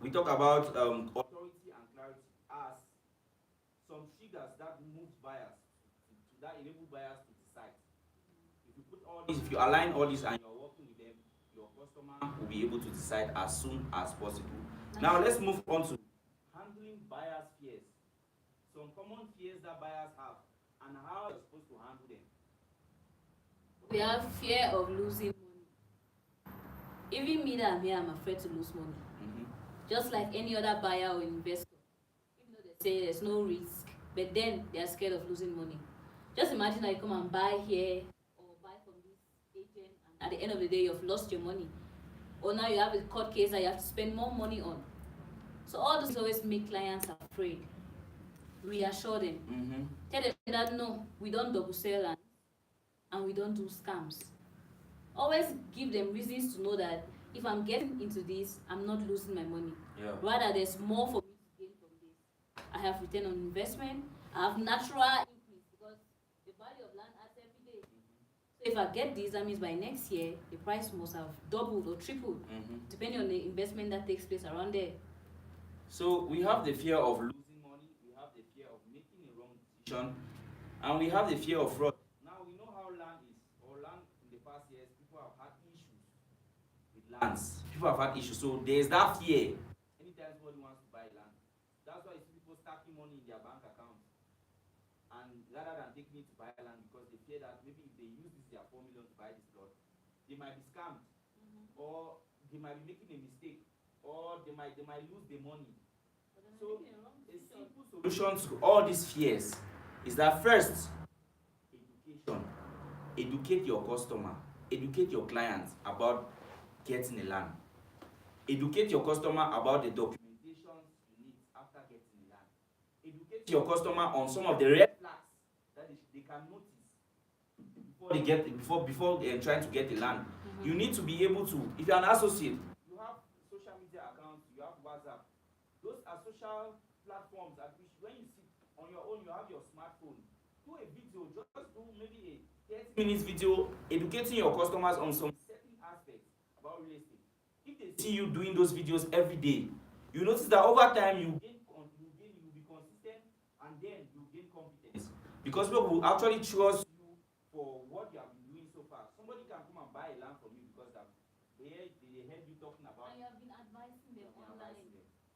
[SPEAKER 2] We talk about authority and clarity as some triggers that move buyers that enable buyers to decide. If you put all this, if you align all this and you're working with them, your customer will be able to decide as soon as possible. Now let's move on to handling buyers' fears. some common fears that buyers have and how you're supposed to handle them.
[SPEAKER 1] We have fear of losing money. Even me that I'm here, I'm afraid to lose money.
[SPEAKER 2] Mm-hmm.
[SPEAKER 1] Just like any other buyer or investor. Even though they say there's no risk, but then they are scared of losing money. Just imagine that you come and buy here or buy from this agent, and at the end of the day, you've lost your money. Or now you have a court case that you have to spend more money on. So all this always make clients afraid. Reassure them.
[SPEAKER 2] Mm-hmm.
[SPEAKER 1] Tell them that no, we don't double sell and we don't do scams. Always give them reasons to know that if I'm getting into this, I'm not losing my money.
[SPEAKER 2] Yeah.
[SPEAKER 1] Rather, there's more for me to gain from this. I have return on investment. I have natural increase because the value of land adds every day. So if I get this, that means by next year, the price must have doubled or tripled, depending on the investment that takes place around there.
[SPEAKER 2] So we have the fear of losing money, we have the fear of making a wrong decision, and we have the fear of fraud. Now we know how land is, or land in the past years, people have had issues with lands. People have had issues, so there's that fear. Anytime somebody wants to buy land, that's why you see people stacking money in their bank account, and rather than taking it to buy land because they fear that maybe if they use this their 4 million to buy this plot, they might be scammed, or they might be making a mistake, or they might lose the money. So a simple solution to all these fears is that first, education. Educate your customer, educate your clients about getting a land. Educate your customer about the documentations you need after getting a land. Educate your customer on some of the red flags that they can notice before trying to get a land. You need to be able to, if you're an associate, you have social media accounts, you have WhatsApp. Those are social platforms at which when you sit on your own, you have your smartphone. Do a video, just do maybe a 30 minutes video educating your customers on some certain aspects about real estate. If they see you doing those videos every day, you notice that over time you will be consistent, and then you gain competence. Because people will actually trust you for what you have been doing so far. Somebody can come and buy a land from you because they heard you talking about.
[SPEAKER 1] And you have been advising them online.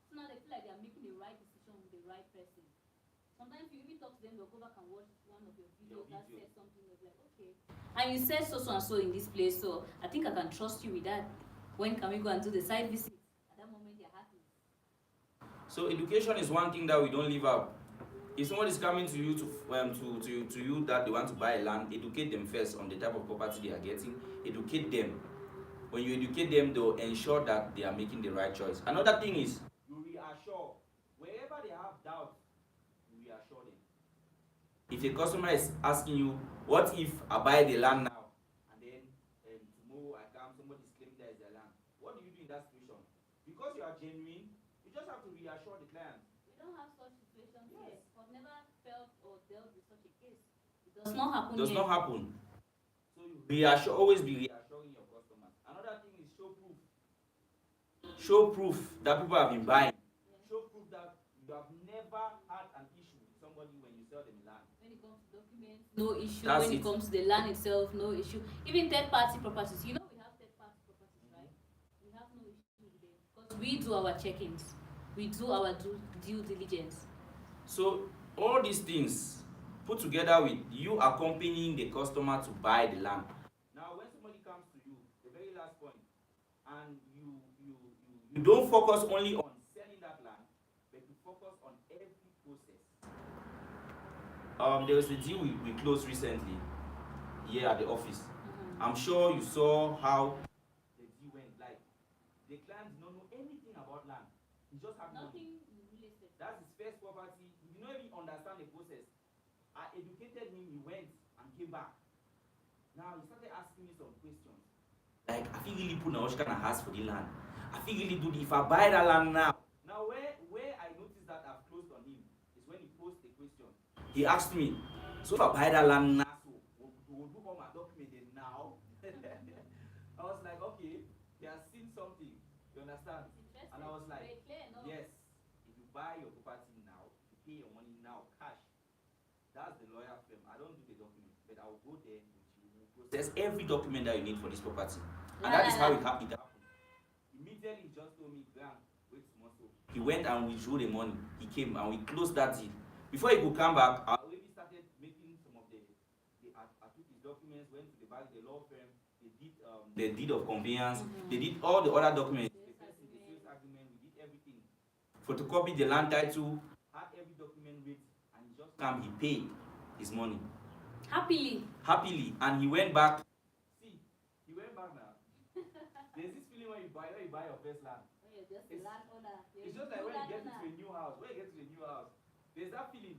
[SPEAKER 1] So now they feel like they are making the right decision with the right person. Sometimes you even talk to them, they'll go back and watch one of your videos that says something, they'll be like, okay. And you said so and so in this place, so I think I can trust you with that. When can we go and do the site visit? At that moment, they're happy.
[SPEAKER 2] So education is one thing that we don't leave out. If someone is coming to you to you that they want to buy a land, educate them first on the type of property they are getting. Educate them. When you educate them, they'll ensure that they are making the right choice. Another thing is you reassure. Wherever they have doubts, you reassure them. If a customer is asking you, what if I buy the land now and then tomorrow I come, somebody is claiming that is their land, what do you do in that situation? Because you are genuine, you just have to reassure the client.
[SPEAKER 1] We don't have such situations here. I've never felt or dealt with such a case. It does not happen.
[SPEAKER 2] Does not happen. So you always be reassuring your customers. Another thing is show proof. Show proof that people have been buying. Show proof that you have never had an issue with somebody when you sell them land.
[SPEAKER 1] When it comes to documents, no issue.
[SPEAKER 2] That's
[SPEAKER 1] when it comes to the land itself, no issue. Even third-party properties. You know we have third-party properties, right? We have no issue with them because we do our check-ins. We do our due diligence.
[SPEAKER 2] So all these things put together with you accompanying the customer to buy the land. Now when somebody comes to you, the very last point, and you don't focus only on selling that land, but you focus on every process. There was a deal we closed recently here at the office. I'm sure you saw how the deal went. Like the client did not know anything about land. He just had
[SPEAKER 1] Nothing
[SPEAKER 2] money. That's his first property. He did not even understand the process. I educated him, he went and came back. Now he started asking me some questions. Like, I feel really put now what kind of ask for the land. I feel really do if I buy that land now. Now where I noticed that I've closed on him is when he posed the question. He asked me, so if I buy that land now, so we'll do all my documents now. I was like, okay, he has seen something. You understand? And I was like, yes, if you buy your property now, you pay your money now, cash. That's the lawyer firm. I don't do the document, but I will go there with you. We'll process every document that you need for this property. And that is how it happened. Immediately he just told me, Grant, wait tomorrow. He went and withdrew the money. He came and we closed that deal. Before he could come back, our lady started making some of I took his documents, went to the bank, the law firm, they did the deed of conveyance, they did all the other documents, the sales agreement, we did everything. Photocopy the land title, had every document with, and he just came, he paid his money. Happily, and he went back. See, he went back now. There's this feeling when you buy your first land.
[SPEAKER 1] It's just a landowner.
[SPEAKER 2] It's just like when you get into a new house. There's that feeling.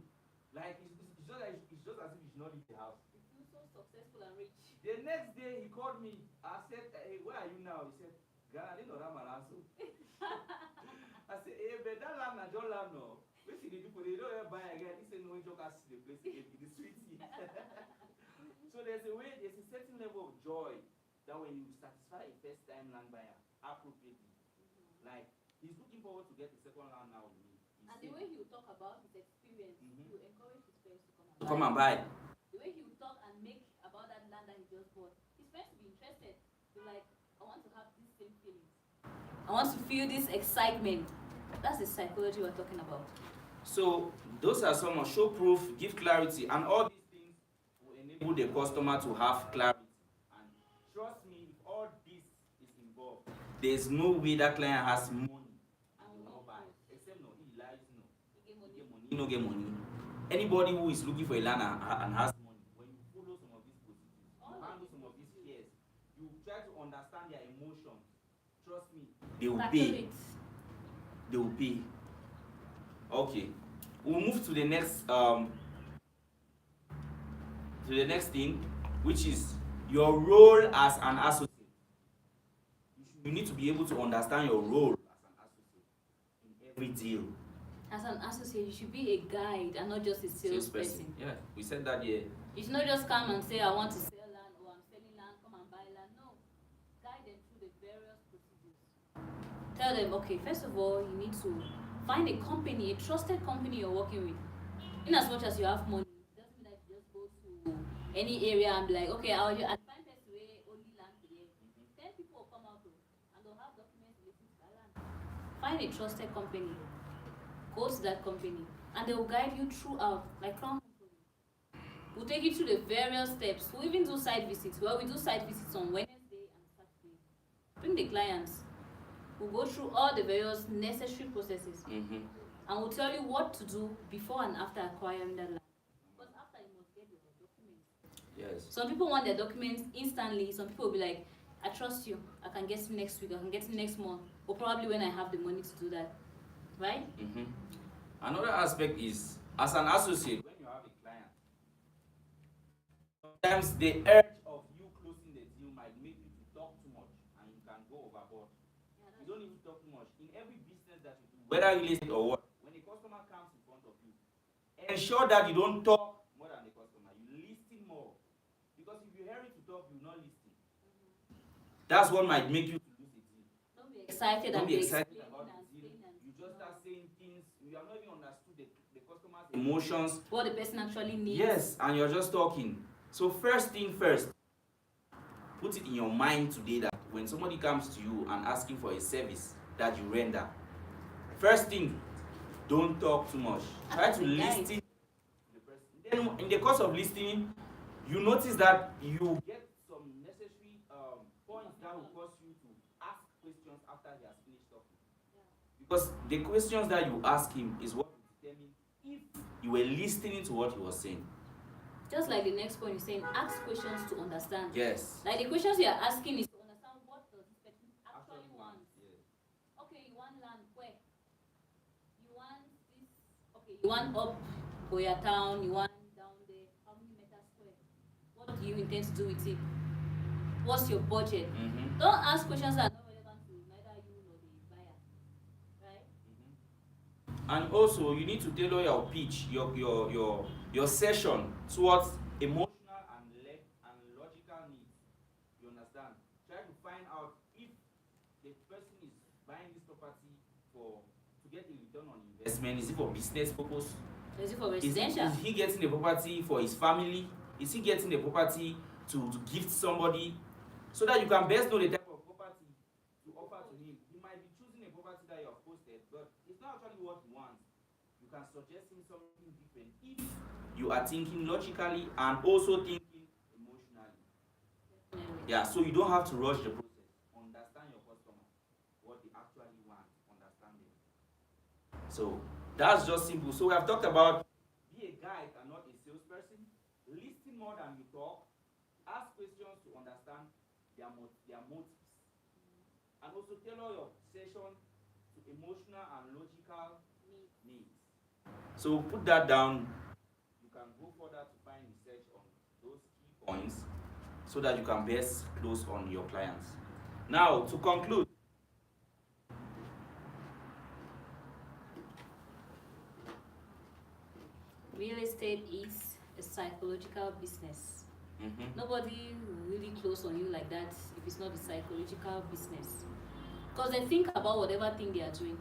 [SPEAKER 2] Like it's just as if you should not leave the house.
[SPEAKER 1] You feel so successful and rich.
[SPEAKER 2] The next day he called me. I said, hey, where are you now? He said, Ghana, I didn't know that man also. I said, hey, but that land I don't land no. What should they do for they don't ever buy again? He said, no, you just see the place again. It is sweet. So there's a certain level of joy that when you satisfy a first time land buyer appropriately, like he's looking forward to get the second land now with me.
[SPEAKER 1] And the way he will talk about his experience, he will encourage his friends to
[SPEAKER 2] come and buy.
[SPEAKER 1] The way he will talk and make about that land that he just bought, his friends will be interested. They're like, I want to have these same feelings. I want to feel this excitement. That's the psychology we're talking about.
[SPEAKER 2] So those are some show proof, give clarity, and all these things will enable the customer to have clarity. And trust me, if all this is involved, there's no way that client has money and will not buy. Except no, he lies, no. He no get money. Anybody who is looking for a land and has money, when you follow some of these procedures, you handle some of these fears, you try to understand their emotions, trust me, they will pay. They will pay. Okay, we'll move to the next thing, which is your role as an associate. You need to be able to understand your role as an associate in every deal.
[SPEAKER 1] As an associate, you should be a guide and not just a salesperson.
[SPEAKER 2] Yeah, we said that here.
[SPEAKER 1] You should not just come and say, I want to sell land or I'm selling land, come and buy land. No. Guide them through the various procedures. Tell them, okay, first of all, you need to find a company, a trusted company you're working with. In as much as you have money, it doesn't mean that you just go to any area and be like, okay, I'll find person where only land here. 10 people will come out and they'll have documents related to that land. Find a trusted company. Go to that company and they will guide you throughout, like Crown Company. We'll take you through the various steps. We'll even do site visits. Well, we do site visits on Wednesday and Saturday. Bring the clients. We'll go through all the various necessary processes. And we'll tell you what to do before and after acquiring that land. Because after you must get your documents.
[SPEAKER 2] Yes.
[SPEAKER 1] Some people want their documents instantly. Some people will be like, I trust you. I can get it next week. I can get it next month. Or probably when I have the money to do that. Right?
[SPEAKER 2] Another aspect is, as an associate, when you have a client, sometimes the urge of you closing the deal might make you to talk too much and you can go overboard. You don't need to talk too much. In every business that you do, whether real estate or what, when a customer comes in front of you, ensure that you don't talk more than the customer. You listen more. Because if you hurry to talk, you're not listening. That's what might make you lose a deal.
[SPEAKER 1] Don't be excited
[SPEAKER 2] Don't
[SPEAKER 1] and
[SPEAKER 2] be
[SPEAKER 1] be
[SPEAKER 2] excited
[SPEAKER 1] explaining
[SPEAKER 2] about
[SPEAKER 1] and
[SPEAKER 2] the deal.
[SPEAKER 1] explaining.
[SPEAKER 2] You just start saying things. You have not even understood the customer's emotions.
[SPEAKER 1] What the person actually needs.
[SPEAKER 2] Yes, and you're just talking. So first thing first, put it in your mind today that when somebody comes to you and asking for a service that you render, first thing, don't talk too much. Try to listen to the person. Then in the course of listening, you notice that you get some necessary points that will cause you to ask questions after he has finished talking. Because the questions that you ask him is what will determine if you were listening to what he was saying.
[SPEAKER 1] Just like the next point you're saying, ask questions to understand.
[SPEAKER 2] Yes.
[SPEAKER 1] Like the questions you are asking is to understand what does this person actually want.
[SPEAKER 2] Yes.
[SPEAKER 1] Okay, you want land where? You want this, okay, you want up Boya town, you want down there, how many meters square? What do you intend to do with it? What's your budget? Don't ask questions that are not relevant to neither you nor the buyer. Right?
[SPEAKER 2] And also you need to tailor your pitch, your session towards emotional and logical needs. You understand? Try to find out if the person is buying this property to get a return on investment. Is it for business purpose?
[SPEAKER 1] Is it for residential?
[SPEAKER 2] Is he getting the property for his family? Is he getting the property to gift somebody? So that you can best know the type of property to offer to him. He might be choosing a property that you have posted, but it's not actually what he wants. You can suggest him something different if you are thinking logically and also thinking emotionally. Yeah, so you don't have to rush the process. Understand your customer, what they actually want, understand them. So that's just simple. So we have talked about be a guide and not a salesperson. Listen more than you talk. Ask questions to understand their motives. And also tailor your session to emotional and logical needs. So put that down. You can go further to find research on those key points so that you can best close on your clients. Now, to conclude,
[SPEAKER 1] Real estate is a psychological business. Nobody will really close on you like that if it's not a psychological business. Because they think about whatever thing they are doing.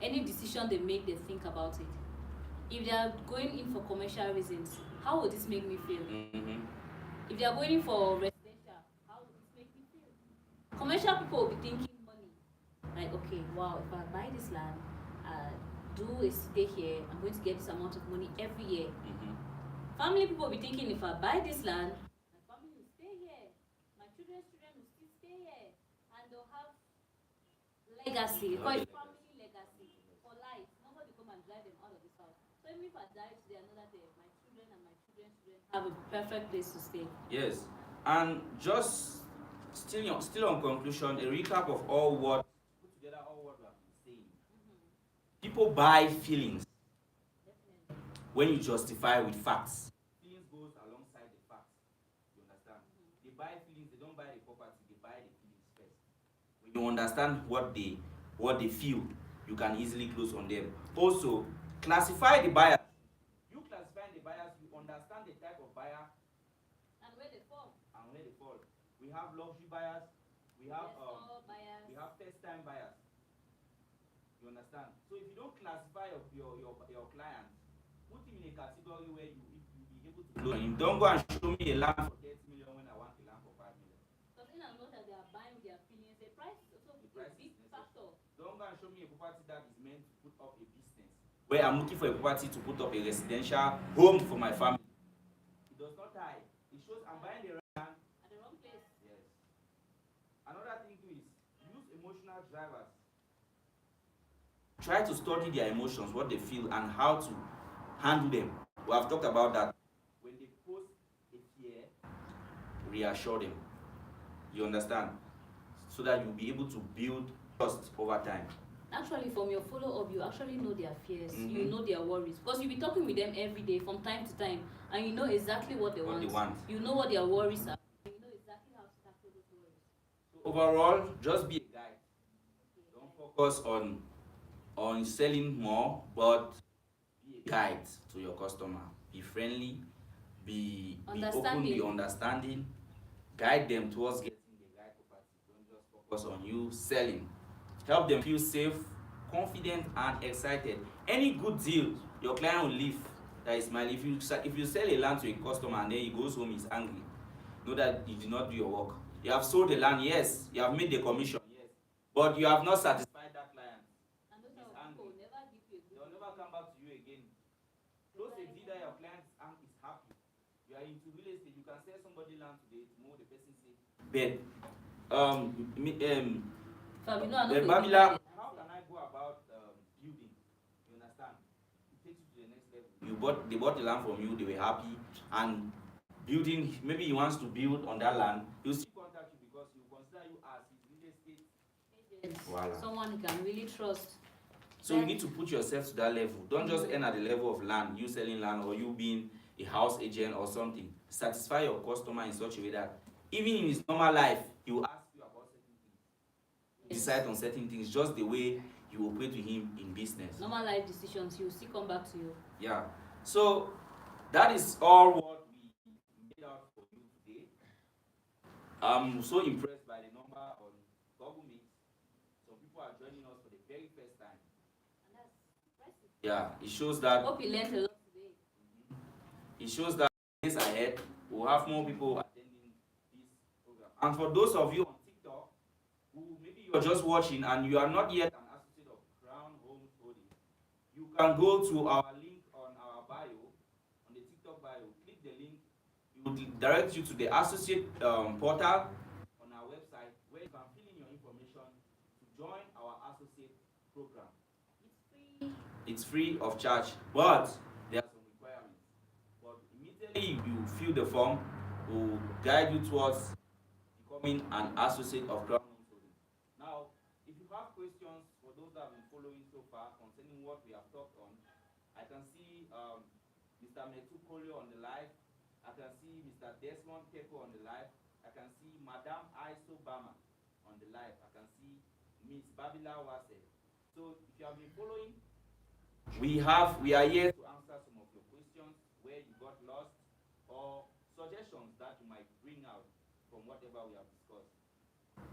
[SPEAKER 1] Any decision they make, they think about it. If they are going in for commercial reasons, how will this make me feel? If they are going in for residential, how will this make me feel? Commercial people will be thinking money. Like, okay, wow, if I buy this land, do a stay here, I'm going to get this amount of money every year. Family people will be thinking, if I buy this land, my family will stay here, my children's children will still stay here, and they'll have legacy. They call it family legacy for life. Nobody come and drive them out of this house. So even if I die today, another day, my children and my children's children have a perfect place to stay.
[SPEAKER 2] Yes, and just still on conclusion, a recap of all what put together all what we have been saying. People buy feelings when you justify with facts. Feelings goes alongside the facts. You understand? They buy feelings. They don't buy the property. They buy the feelings first. When you understand what they feel, you can easily close on them. Also, classify the buyers. You classifying the buyers, you understand the type of buyer
[SPEAKER 1] and where they fall.
[SPEAKER 2] We have luxury buyers. We have
[SPEAKER 1] buyers.
[SPEAKER 2] We have first-time buyers. You understand? So if you don't classify your client, put him in a category where you be able to close him. Don't go and show me a land for 30 million when I want a land for 5 million.
[SPEAKER 1] Because in and out that they are buying their feelings, the price is also a big factor.
[SPEAKER 2] Don't go and show me a property that is meant to put up a business. Where I'm looking for a property to put up a residential home for my family. It does not tie. It shows I'm buying the right land
[SPEAKER 1] at the wrong place.
[SPEAKER 2] Yes. Another thing too is use emotional drivers. Try to study their emotions, what they feel, and how to handle them. We have talked about that. When they post a fear, reassure them. You understand? So that you'll be able to build trust over time.
[SPEAKER 1] Actually, from your follow-up, you actually know their fears, you know their worries. Because you'll be talking with them every day from time to time, and you know exactly what they want. You know what their worries are. You know exactly how to tackle those worries.
[SPEAKER 2] So overall, just be a guide. Don't focus on selling more, but be a guide to your customer. Be friendly, be open, be understanding. Guide them towards getting the right property. Don't just focus on you selling. Help them feel safe, confident, and excited. Any good deal, your client will leave that is smiling. If you sell a land to a customer and then he goes home, he's angry, know that you did not do your work. You have sold the land, yes. You have made the commission, yes. But you have not satisfied that client.
[SPEAKER 1] And those people will never give you a good.
[SPEAKER 2] They'll never come back to you again. Close a deal that your client is happy. You are into real estate. You can sell somebody land today, tomorrow the person say, bed. Babila, how can I go about building? You understand? It takes you to the next level. They bought the land from you, they were happy, and building, maybe he wants to build on that land, he'll still contact you because he will consider you as his real estate agent. Voila.
[SPEAKER 1] Someone he can really trust.
[SPEAKER 2] So you need to put yourself to that level. Don't just end at the level of land, you selling land or you being a house agent or something. Satisfy your customer in such a way that even in his normal life, he will ask you about certain things. Decide on certain things, just the way you operate with him in business.
[SPEAKER 1] Normal life decisions, he will still come back to you.
[SPEAKER 2] Yeah. So that is all what we made out for you today. I'm so impressed by the number on Google Meet. Some people are joining us for the very first time.
[SPEAKER 1] And that's impressive.
[SPEAKER 2] Yeah, it shows that.
[SPEAKER 1] Hope you learned a lot today.
[SPEAKER 2] It shows that days ahead we'll have more people attending this program. And for those of you on TikTok who maybe you're just watching and you are not yet an associate of Crown Homes Holdings, You can go to our link on our bio, on the TikTok bio. Click the link. It will direct you to the associate portal on our website where you can fill in your information to join our associate program. It's free of charge, but there are some requirements. But immediately you fill the form, will guide you towards becoming an associate of Crown Homes Holdings. Now, if you have questions for those that have been following so far concerning what we have talked on, I can see Mr. Metu Kolio on the live. I can see Mr. Desmond Keko on the live. I can see Madame Aiso Bama on the live. I can see Miss Babila Wase. So if you have been following, we are here to answer some of your questions where you got lost or suggestions that you might bring out from whatever we have discussed.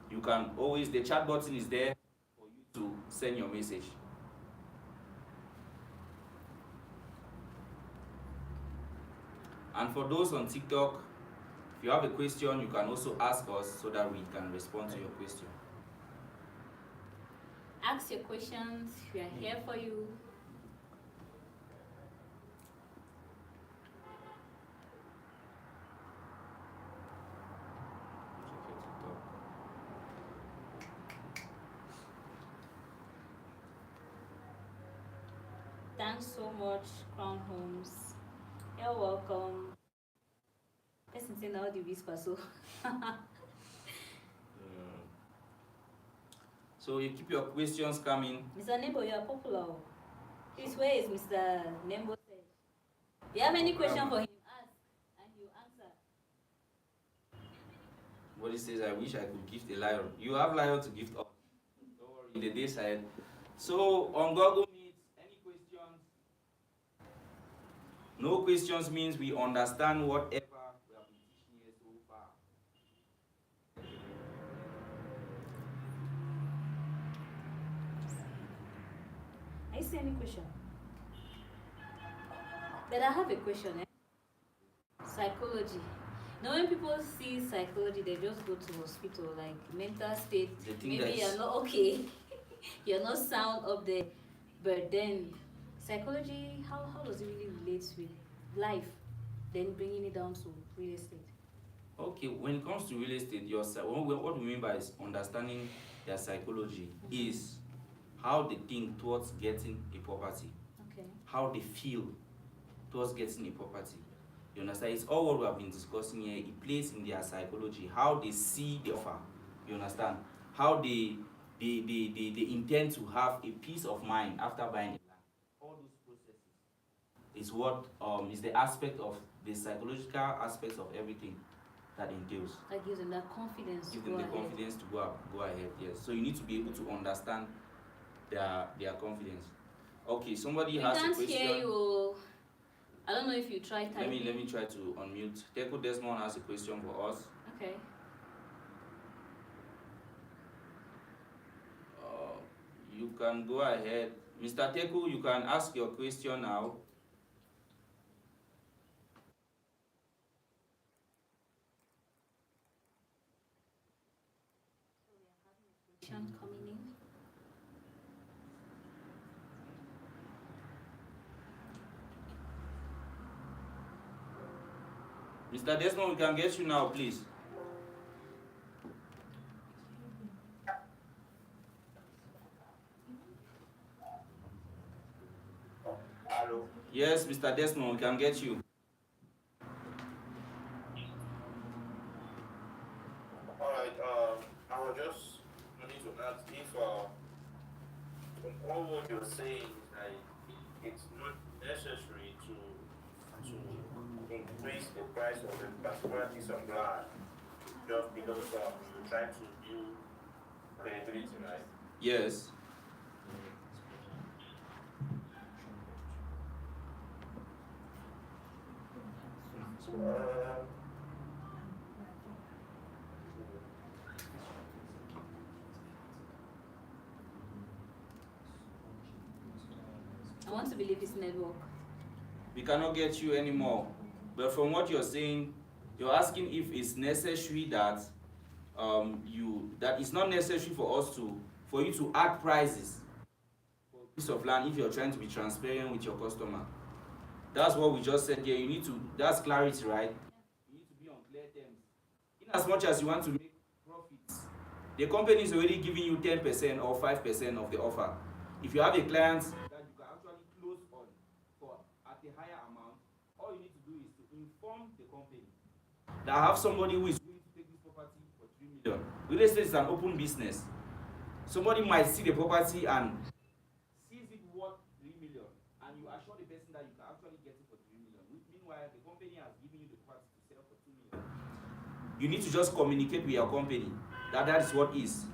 [SPEAKER 2] You can always, the chat button is there for you to send your message. And for those on TikTok, if you have a question, you can also ask us so that we can respond to your question.
[SPEAKER 1] Ask your questions. We are here for you. Thanks so much, Crown Homes. You're welcome. Listen to now the whisper, so.
[SPEAKER 2] So you keep your questions coming.
[SPEAKER 1] Mr. Nembo, you are popular. This way is Mr. Nembo said. You have any question for him? Ask, and you answer.
[SPEAKER 2] What he says, I wish I could gift a lion. You have lion to gift us. Don't worry, in the days ahead. So on Google Meet, any questions? No questions means we understand whatever we have been teaching here so far.
[SPEAKER 1] I see any question? But I have a question. Psychology. Now, when people see psychology, they just go to hospital, like mental state. Maybe you're not okay, you're not sound up there. But then, psychology, how does it really relate with life? Then bringing it down to real estate.
[SPEAKER 2] Okay, when it comes to real estate, what we mean by understanding their psychology is how they think towards getting a property.
[SPEAKER 1] Okay.
[SPEAKER 2] How they feel towards getting a property. You understand? It's all what we have been discussing here. It plays in their psychology, how they see the offer. You understand? How they intend to have a peace of mind after buying a land. All those processes is what is the aspect of the psychological aspects of everything that entails.
[SPEAKER 1] That gives them that confidence.
[SPEAKER 2] Give them the confidence to go ahead. Yes. So you need to be able to understand their confidence. Okay, somebody has a question.
[SPEAKER 1] We can't hear you. I don't know if you try typing.
[SPEAKER 2] Let me try to unmute. Teku Desmond has a question for us.
[SPEAKER 1] Okay.
[SPEAKER 2] You can go ahead. Mr. Teku, you can ask your question now.
[SPEAKER 1] So we are having a question coming in.
[SPEAKER 2] Mr. Desmond, we can get you now, please.
[SPEAKER 3] Hello.
[SPEAKER 2] Yes, Mr. Desmond, we can get you.
[SPEAKER 3] Alright, I was just wanting to ask if what you're saying is like it's not necessary to increase the price of a particular piece of land just because you're trying to build credibility, right?
[SPEAKER 2] Yes.
[SPEAKER 1] I want to believe it's network.
[SPEAKER 2] We cannot get you anymore. But from what you're saying, you're asking if it's necessary that that it's not necessary for you to add prices piece of land if you're trying to be transparent with your customer. That's what we just said here. You need to, that's clarity, right? You need to be on clear terms. In as much as you want to make profits, the company is already giving you 10% or 5% of the offer. If you have a client that you can actually close on for at a higher amount, all you need to do is to inform the company that I have somebody who is willing to take this property for 3 million. Real estate is an open business. Somebody might see the property and sees it worth 3 million, and you assure the person that you can actually get it for 3 million. Meanwhile, the company has given you the property to sell for 2 million. You need to just communicate with your company that that is what is.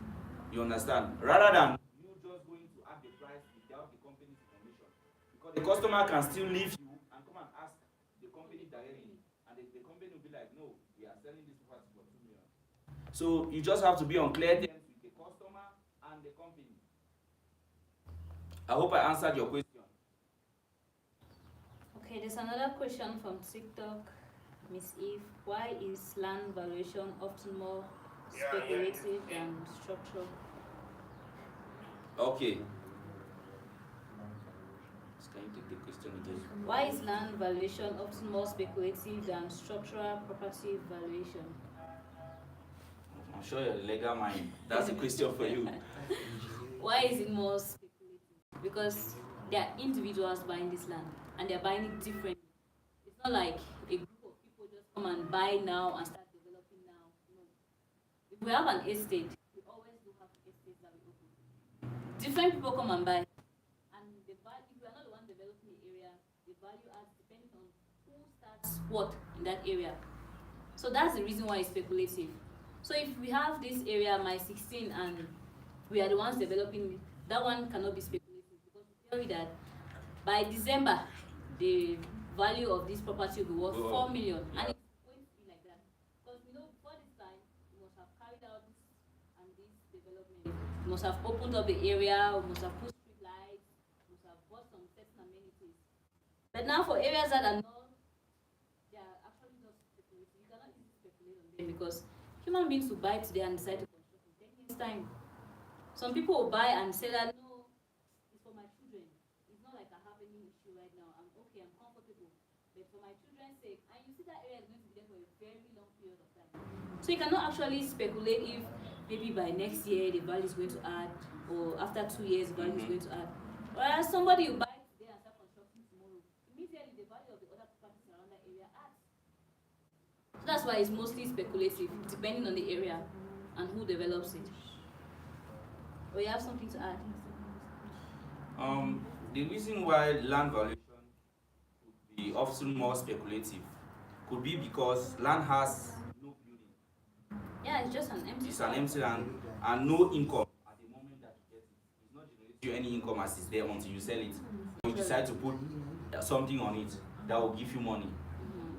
[SPEAKER 2] You understand? Rather than you just going to add the price without the company's information. Because the customer can still leave you and come and ask the company directly, and the company will be like, no, we are selling this property for 2 million. So you just have to be on clear terms with the customer and the company. I hope I answered your question.
[SPEAKER 1] Okay, there's another question from TikTok, Miss Eve. Why is land valuation often more speculative than structural?
[SPEAKER 2] Okay. Can you take the question again?
[SPEAKER 1] Why is land valuation often more speculative than structural property valuation?
[SPEAKER 2] I'm sure you're a legal mind. That's a question for you.
[SPEAKER 1] Why is it more speculative? Because there are individuals buying this land and they're buying it differently. It's not like a group of people just come and buy now and start developing now. No. If we have an estate, we always do have estates that we open. Different people come and buy. And the value, if we are not the one developing the area, the value adds depending on who starts what in that area. So that's the reason why it's speculative. So if we have this area, my 16, and we are the ones developing it, that one cannot be speculative because we tell you that by December, the value of this property will be worth 4 million. And it's going to be like that. Because we know before this time, we must have carried out this and this development. We must have opened up the area, we must have put street lights, we must have bought some certain amenities. But now for areas that are not, they are actually not speculative. You cannot easily speculate on them because human beings will buy today and decide to construct in 10 years' time. Some people will buy and say that, no, it's for my children. It's not like I have any issue right now. I'm okay, I'm comfortable. But for my children's sake, and you see that area is going to be there for a very long period of time. So you cannot actually speculate if maybe by next year the value is going to add, or after 2 years the value is going to add. Whereas somebody will buy today and start constructing tomorrow, immediately the value of the other properties around that area adds. So that's why it's mostly speculative, depending on the area and who develops it. Or you have something to add?
[SPEAKER 2] The reason why land valuation could be often more speculative could be because land has no building.
[SPEAKER 1] Yeah, it's just an empty.
[SPEAKER 2] It's an empty land and no income at the moment that you get it. It's not generating you any income as it's there until you sell it. You decide to put something on it that will give you money.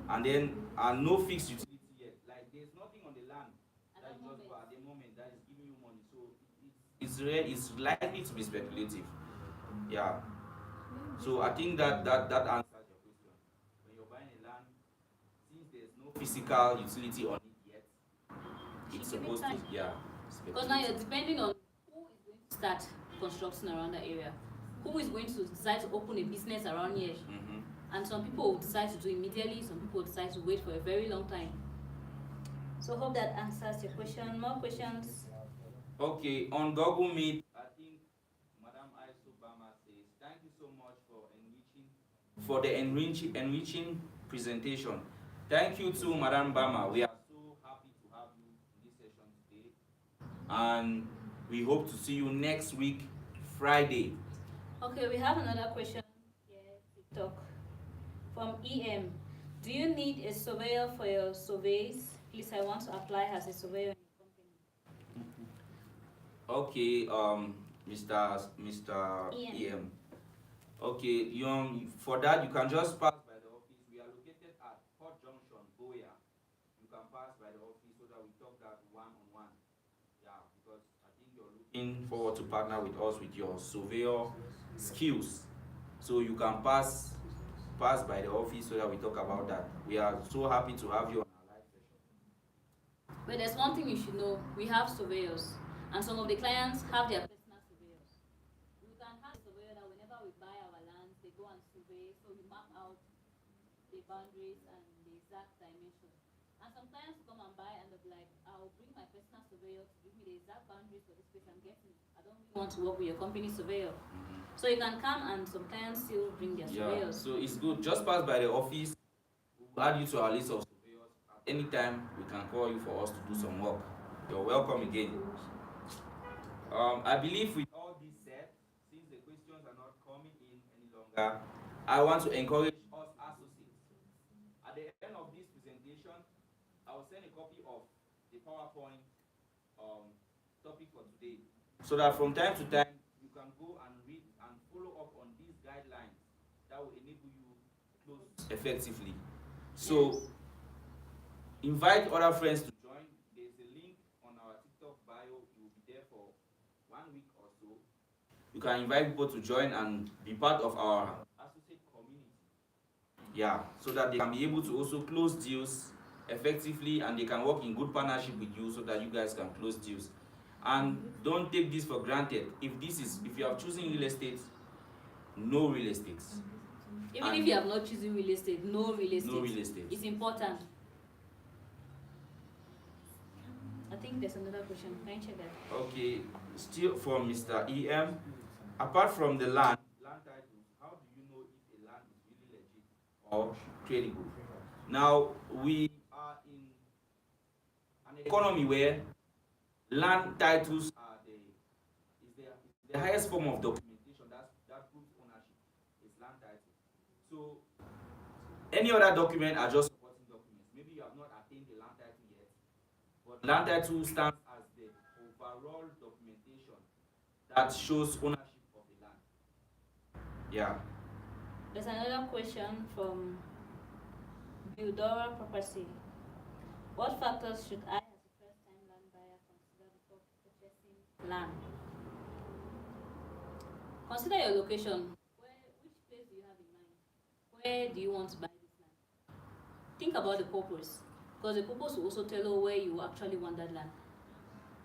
[SPEAKER 2] And then no fixed utility yet. Like there's nothing on the land that you just buy at the moment that is giving you money. So it's likely to be speculative. Yeah. So I think that answers your question. When you're buying a land, since there's no physical utility on it yet, it's supposed to, yeah.
[SPEAKER 1] Because now you're depending on who is going to start construction around that area, who is going to decide to open a business around here. And some people will decide to do immediately, some people will decide to wait for a very long time. So hope that answers your question. More questions?
[SPEAKER 2] Okay, on Google Meet, I think Madam Aisu Bama says, thank you so much for the enriching presentation. Thank you to Madam Bama. We are so happy to have you in this session today. And we hope to see you next week, Friday.
[SPEAKER 1] Okay, we have another question here, TikTok. From EM, do you need a surveyor for your surveys? Please, I want to apply as a surveyor in your company.
[SPEAKER 2] Okay, Mr. EM. Okay, for that you can just pass by the office. We are located at Port Junction, Boya. You can pass by the office so that we talk that one-on-one. Yeah, because I think you're looking forward to partner with us with your surveyor skills. So you can pass by the office so that we talk about that. We are so happy to have you on our live session.
[SPEAKER 1] But there's one thing you should know. We have surveyors, and some of the clients have their personal surveyors. You can have a surveyor that boundaries and the exact dimension. And sometimes you come and buy and they'll be like, I'll bring my personal surveyor to give me the exact boundaries for this place I'm getting. I don't really want to work with your company surveyor. So you can come and sometimes still bring their
[SPEAKER 2] Yeah,
[SPEAKER 1] surveyors.
[SPEAKER 2] so it's good. Just pass by the office. We'll add you to our list of surveyors. At any time, we can call you for us to do some work. You're welcome again. I believe with all this said, since the questions are not coming in any longer, I want to encourage us associates. At the end of this presentation, I will send a copy of the PowerPoint topic for today, so that from time to time you can go and read and follow up on these guidelines that will enable you close effectively. So invite other friends to join. There's a link on our TikTok bio. You will be there for 1 week or so. You can invite people to join and be part of our associate community. Yeah, so that they can be able to also close deals effectively and they can work in good partnership with you so that you guys can close deals. And don't take this for granted. If you have chosen real estate, know real estate.
[SPEAKER 1] Even if you have not chosen real estate, know real estate.
[SPEAKER 2] Know real estate.
[SPEAKER 1] It's important. I think there's another question. Can you check that?
[SPEAKER 2] Okay, still from Mr. EM. Apart from the land titles, how do you know if a land is really legit or tradable? Now, we are in an economy where land titles are the highest form of documentation that proves ownership is land title. So any other document are just supporting documents. Maybe you have not attained the land title yet, but land title stands as the overall documentation that shows ownership of the land. Yeah.
[SPEAKER 1] There's another question from Bildora Property. What factors should I, as a first-time land buyer, consider before purchasing land? Consider your location. Which place do you have in mind? Where do you want to buy this land? Think about the purpose, because the purpose will also tell you where you actually want that land.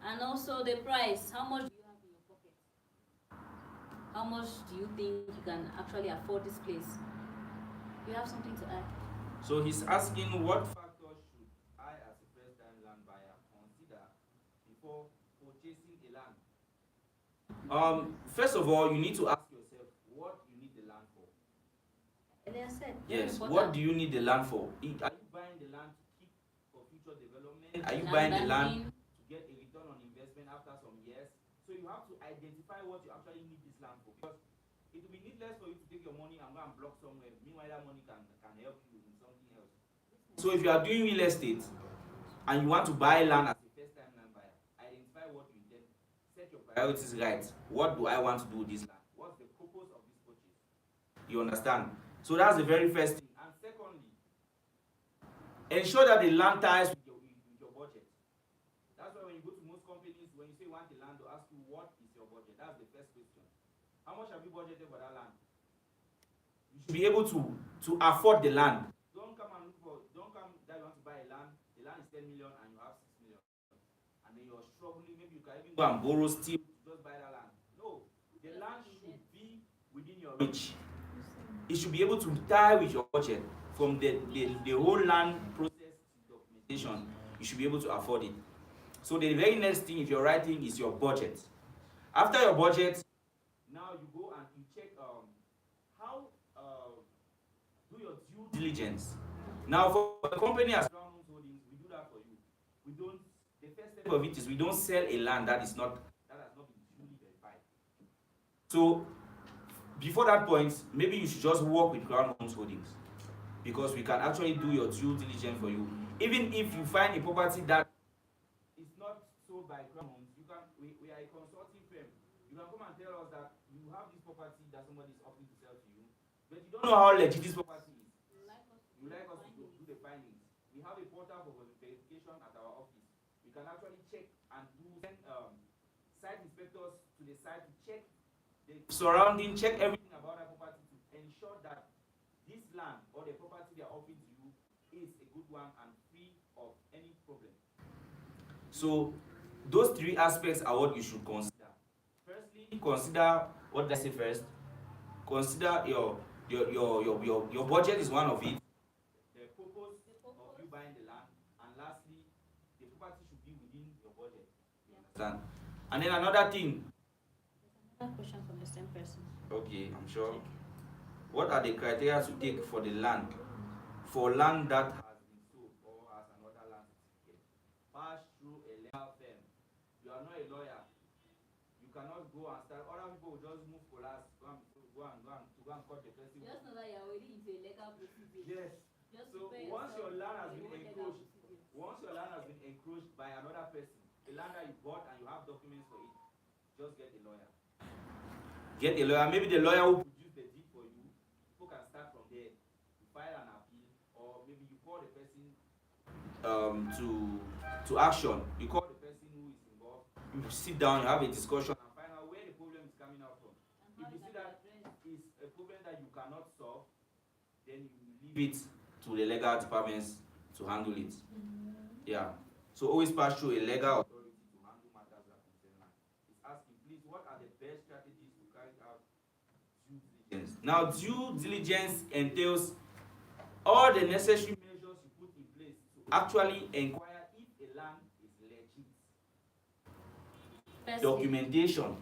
[SPEAKER 1] And also the price. How much do you have in your pocket? How much do you think you can actually afford this place? You have something to add?
[SPEAKER 2] So he's asking, what factors should I, as a first-time land buyer, consider before purchasing a land? First of all, you need to ask yourself what you need the land for.
[SPEAKER 1] Earlier said.
[SPEAKER 2] Yes, what do you need the land for? Are you buying the land to keep for future development? Are you buying the land to get a return on investment after some years? So you have to identify what you actually need this land for, because it will be needless for you to take your money and go and block somewhere. Meanwhile, that money can help you in something else. So if you are doing real estate and you want to buy land as a first-time land buyer, identify what you intend. Set your priorities right. What do I want to do with this land? What's the purpose of this purchase? You understand? So that's the very first thing. And secondly, ensure that the land ties with your budget. That's why when you go to most companies, when you say you want the land, they'll ask you, what is your budget? That's the first question. How much have you budgeted for that land? You should be able to afford the land. Don't come that you want to buy a land. The land is 10 million and you have 6 million. And then you're struggling. Maybe you can even go and borrow still to just buy that land. No, the land should be within your reach. It should be able to tie with your budget. From the whole land process documentation, you should be able to afford it. So the very next thing, if you're writing, is your budget. After your budget, now you go and you check how do your due diligence. Now for a company as Crown Homes Holdings, we do that for you. The first step of it is we don't sell a land that has not been duly verified. So before that point, maybe you should just work with Crown Homes Holdings, because we can actually do your due diligence for you. Even if you find a property that is not sold by Crown Homes, we are a consulting firm. You can come and tell us that you have this property that somebody is offering to sell to you, but you don't know how legit this property is. You like us to do the findings. We have a portal for verification at our office. We can actually check and send site inspectors to the site to check the surrounding, check everything about that property to ensure that this land or the property they are offering to you is a good one and free of any problem. So those three aspects are what you should consider. Firstly, consider what did I say first? Consider your budget is one of it. purpose
[SPEAKER 1] The
[SPEAKER 2] of
[SPEAKER 1] purpose.
[SPEAKER 2] you buying the land, and lastly, the property should be within your budget. You understand? And then another thing.
[SPEAKER 1] Another question from the same person.
[SPEAKER 2] Okay, I'm sure. What are the criteria to take for the land? For land that has been sold or has another land certificate, pass through a legal firm. You are not a lawyer. You cannot go and start. Other people will just move colas, go and cut the person.
[SPEAKER 1] Just know that you're already into a legal procedure.
[SPEAKER 2] Yes.
[SPEAKER 1] Just
[SPEAKER 2] So
[SPEAKER 1] prepare
[SPEAKER 2] once
[SPEAKER 1] yourself
[SPEAKER 2] your land has
[SPEAKER 1] for
[SPEAKER 2] been
[SPEAKER 1] a legal
[SPEAKER 2] encroached,
[SPEAKER 1] procedure.
[SPEAKER 2] once your land has been encroached by another person, a land that you bought and you have documents for it, just get a lawyer. Get a lawyer. Maybe the lawyer will produce the deed for you. People can start from there. You file an appeal, or maybe you call the person to action. You call the person who is involved. You sit down, you have a discussion, and find out where the problem is coming out from. If you see that is a problem that you cannot solve, then you leave it to the legal departments to handle it. Yeah. So always pass through a legal authority to handle matters that concern land. It's asking, please, what are the best strategies to carry out due diligence? Now, due diligence entails all the necessary measures you put in place to actually inquire if a land is legit.
[SPEAKER 1] Firstly,
[SPEAKER 2] Documentation.